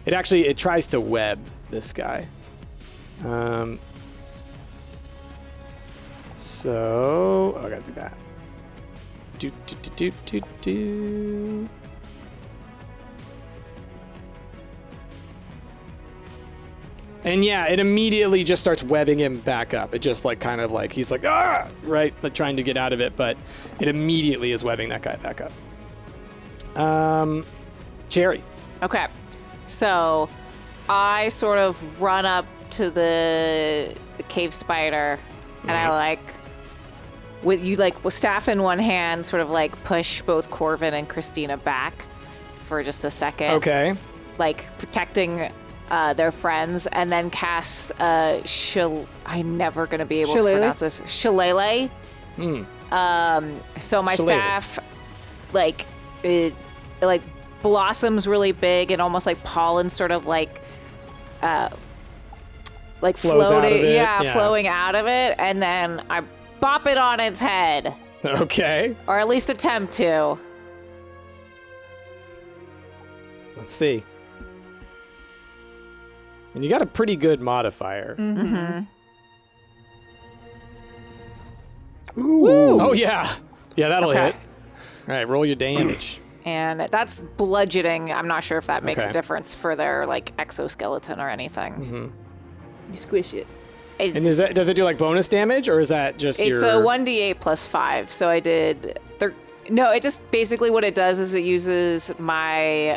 It tries to web this guy. So I gotta do that. Do. And yeah, it immediately just starts webbing him back up. It just like kind of like he's like right, like trying to get out of it, but it immediately is webbing that guy back up. Cherry. Okay. So I sort of run up to the cave spider and I like with staff in one hand sort of like push both Corvin and Christina back for just a second. Okay. Like protecting their friends, and then cast I'm never gonna be able to pronounce this. Shillelagh. So my staff it blossoms really big and almost like pollen sort of like Flows out of floating, it, flowing out of it, and then I bop it on its head, Okay. or at least attempt to. Let's see. And you got a pretty good modifier. Ooh. Oh yeah. Yeah, that'll Okay. hit. All right, roll your damage. And that's bludgeoning. I'm not sure if that makes Okay. a difference for their like exoskeleton or anything. You squish it. It's, And does it do like bonus damage, or is that just it's your... a 1d8 plus 5. So I did. No, it just basically what it does is it uses my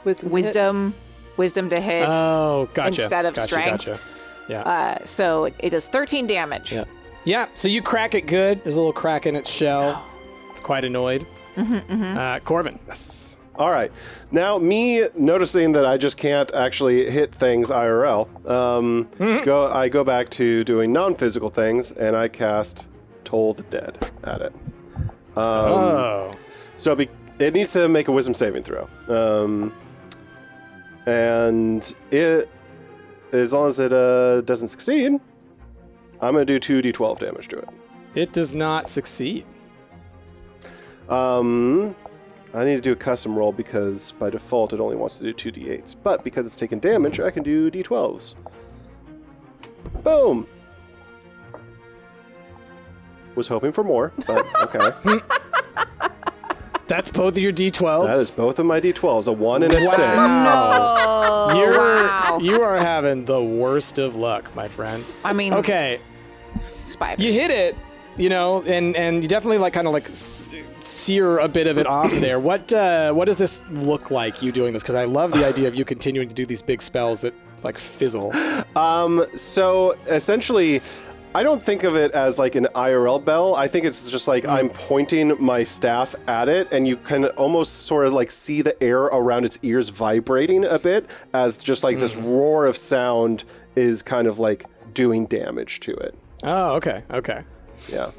wisdom to hit. Oh, gotcha. instead of Gotcha, strength. Gotcha. Yeah. So it does 13 damage. Yeah. Yeah, so you crack it good. There's a little crack in its shell. It's quite annoyed. Corbin. Yes. All right. Now, me noticing that I just can't actually hit things IRL, I go back to doing non-physical things, and I cast Toll the Dead at it. So it needs to make a wisdom saving throw. And it, as long as it doesn't succeed, I'm going to do 2d12 damage to it. It does not succeed. I need to do a custom roll because by default it only wants to do 2d8s. But because it's taking damage, I can do d12s. Boom! Was hoping for more, but okay. That's both of your D12s? That is both of my d12s, a 1 and a 6. Wow. Wow. You are having the worst of luck, my friend. I mean, Okay, spiders. you hit it, and you definitely like kind of like sear a bit of it off there. What does this look like, you doing this? Because I love the idea of you continuing to do these big spells that like fizzle. So essentially, I don't think of it as like an IRL bell. I think it's just like I'm pointing my staff at it, and you can almost sort of like see the air around its ears vibrating a bit as just like this roar of sound is kind of like doing damage to it. Oh, okay. Yeah.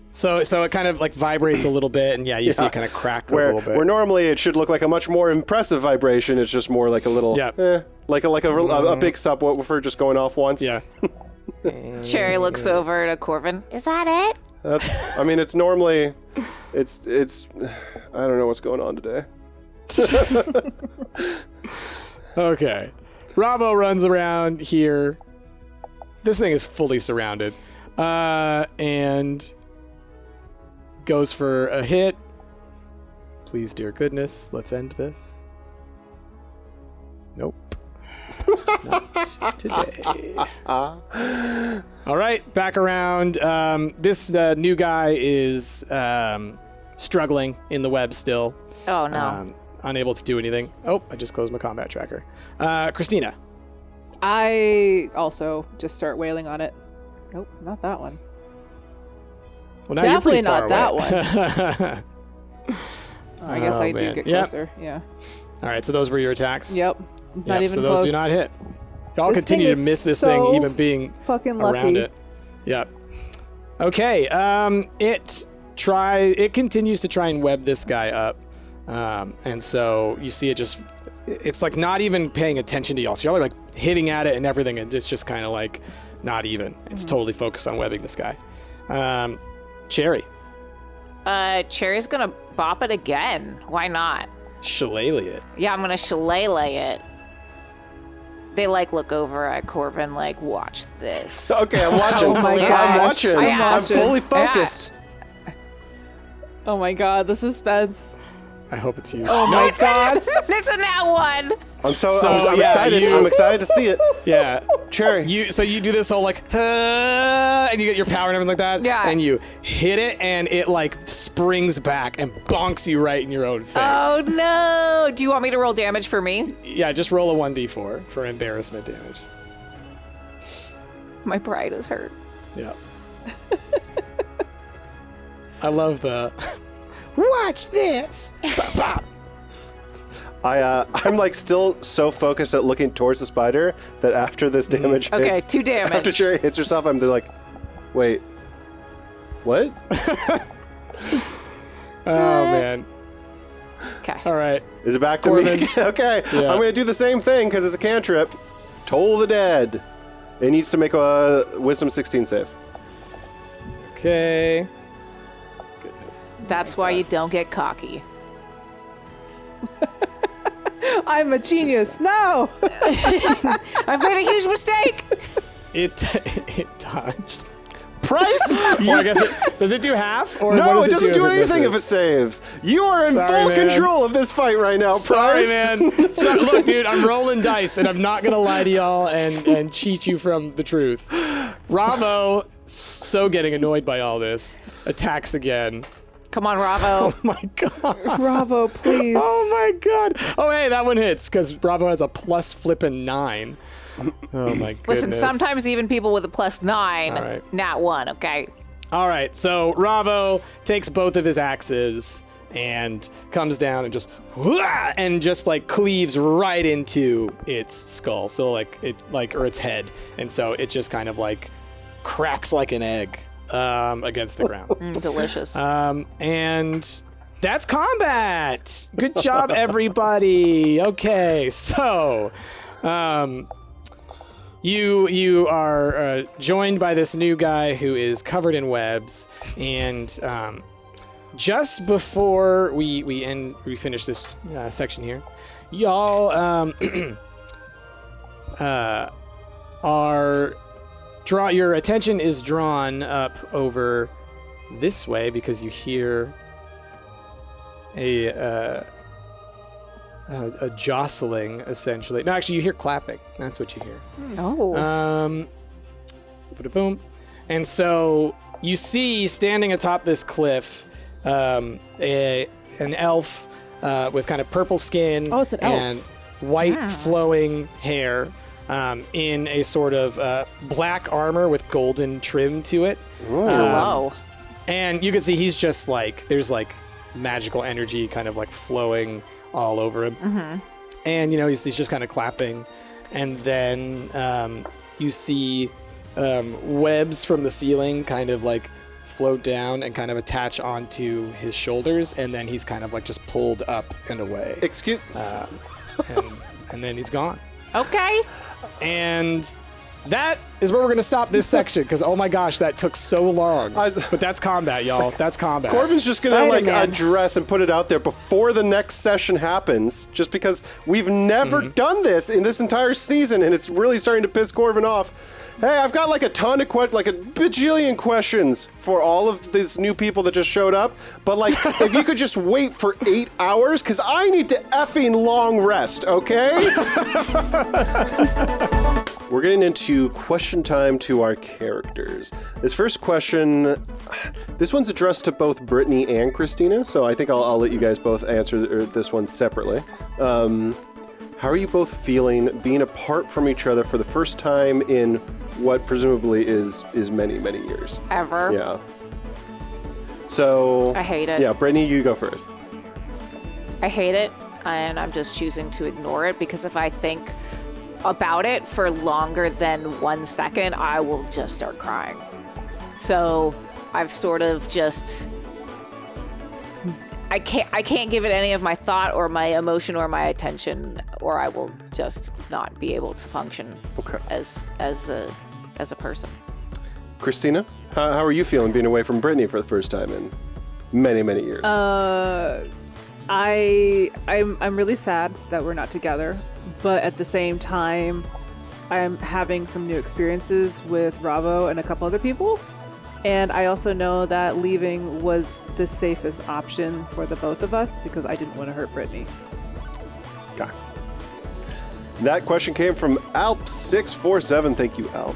So it kind of like vibrates a little bit, and you see it kind of crack a little bit. Where normally it should look like a much more impressive vibration, it's just more like a little, like a big subwoofer just going off once. Yeah. Cherry looks over to Corvin. Is that it? That's. I mean, it's normally, it's. I don't know what's going on today. Okay. Ravo runs around here. This thing is fully surrounded. And goes for a hit. Please, dear goodness, let's end this. Nope. Not today. All right, back around. This new guy is struggling in the web still. Oh, no. Unable to do anything. Oh, I just closed my combat tracker. Christina. I also just start wailing on it. Nope, not that one. Well, now Definitely you're pretty not far that one. I guess I man. do get Yep. closer. Yeah. All right, so those were your attacks? Yep. Not even so those close. do not hit. Y'all This continue thing to is miss this so thing even being fucking around lucky. it. Yep. Okay, it continues to try and web this guy up. And so you see it just, it's like not even paying attention to y'all. So y'all are like hitting at it and everything, and it's just kind of like not even. It's totally focused on webbing this guy. Cherry. Cherry's gonna bop it again. Why not? Shillelagh it. Yeah, I'm gonna shillelagh it. They like look over at Corbin like, watch this. Okay, I'm watching. Oh my I'm gosh. watching. I'm I'm watching. fully focused. Oh my god, the suspense. I hope it's you. Oh my god. It's a nat one. I'm yeah, excited. I'm excited to see it. Yeah. Cherry. So you do this whole like, and you get your power and everything like that. Yeah. And you hit it, and it like springs back and bonks you right in your own face. Oh no. Do you want me to roll damage for me? Yeah, just roll a 1d4 for embarrassment damage. My pride is hurt. Yeah. I love the watch this. Bop, bop. I'm like still so focused at looking towards the spider that after this damage Okay, hits, 2 damage. after Cherry hits herself, I'm there like, wait, what? Oh man. Okay. All right. Is it back to Corbin. me? Okay, Yeah. I'm gonna do the same thing because it's a cantrip. Toll the dead. It needs to make a Wisdom 16 save. Okay. Goodness. That's why you don't get cocky. I'm a genius. No. I've made a huge mistake. It dodged. Price? Or I guess does it do half? Or No, what it doesn't do if anything if it misses? saves. You are in Sorry, full man. control of this fight right now, Sorry, Price. man. So, look, dude, I'm rolling dice, and I'm not gonna lie to y'all and cheat you from the truth. Ravo, so getting annoyed by all this, attacks again. Come on, Ravo. Oh my god. Bravo, please. Oh my god. Oh hey, that one hits because Bravo has a plus flippin' 9. Oh my goodness. Listen, sometimes even people with a +9, All right. nat 1, okay? All right, so Ravo takes both of his axes and comes down and just like cleaves right into its skull, so like or its head, and so it just kind of like cracks like an egg against the ground. Delicious. And that's combat. Good job, everybody. Okay, so you are joined by this new guy who is covered in webs, and just before we finish this section here, y'all your attention is drawn up over this way because you hear a jostling, essentially. No, actually, you hear clapping. That's what you hear. Oh. Boom. And so you see, standing atop this cliff, an elf with kind of purple skin Oh, it's an elf. and white flowing hair, in a sort of black armor with golden trim to it. Hello. And you can see he's just like, there's like magical energy kind of like flowing all over him. And, he's just kind of clapping. And then you see webs from the ceiling kind of like float down and kind of attach onto his shoulders. And then he's kind of like just pulled up and away. Excuse. And then he's gone. Okay. And that is where we're going to stop this section because, oh my gosh, that took so long. But that's combat, y'all. That's combat. Corbin's just gonna Spider-Man. address and put it out there before the next session happens, just because we've never done this in this entire season, and it's really starting to piss Corbin off. Hey, I've got like a ton of like a bajillion questions for all of these new people that just showed up, but like if you could just wait for 8 hours, because I need to effing long rest, okay? We're getting into question time to our characters. This first question, this one's addressed to both Brittany and Christina, so I think I'll let you guys both answer this one separately. How are you both feeling being apart from each other for the first time in what presumably is many, many years? Ever. Yeah. So... I hate it. Yeah, Brittany, you go first. I hate it, and I'm just choosing to ignore it because if I think about it for longer than 1 second, I will just start crying. So I've sort of just... I can't give it any of my thought or my emotion or my attention, or I will just not be able to function as a person. Christina, how are you feeling being away from Brittany for the first time in many, many years? I'm really sad that we're not together, but at the same time, I'm having some new experiences with Ravo and a couple other people. And I also know that leaving was the safest option for the both of us because I didn't want to hurt Brittany. Okay. That question came from Alp647. Thank you, Alp.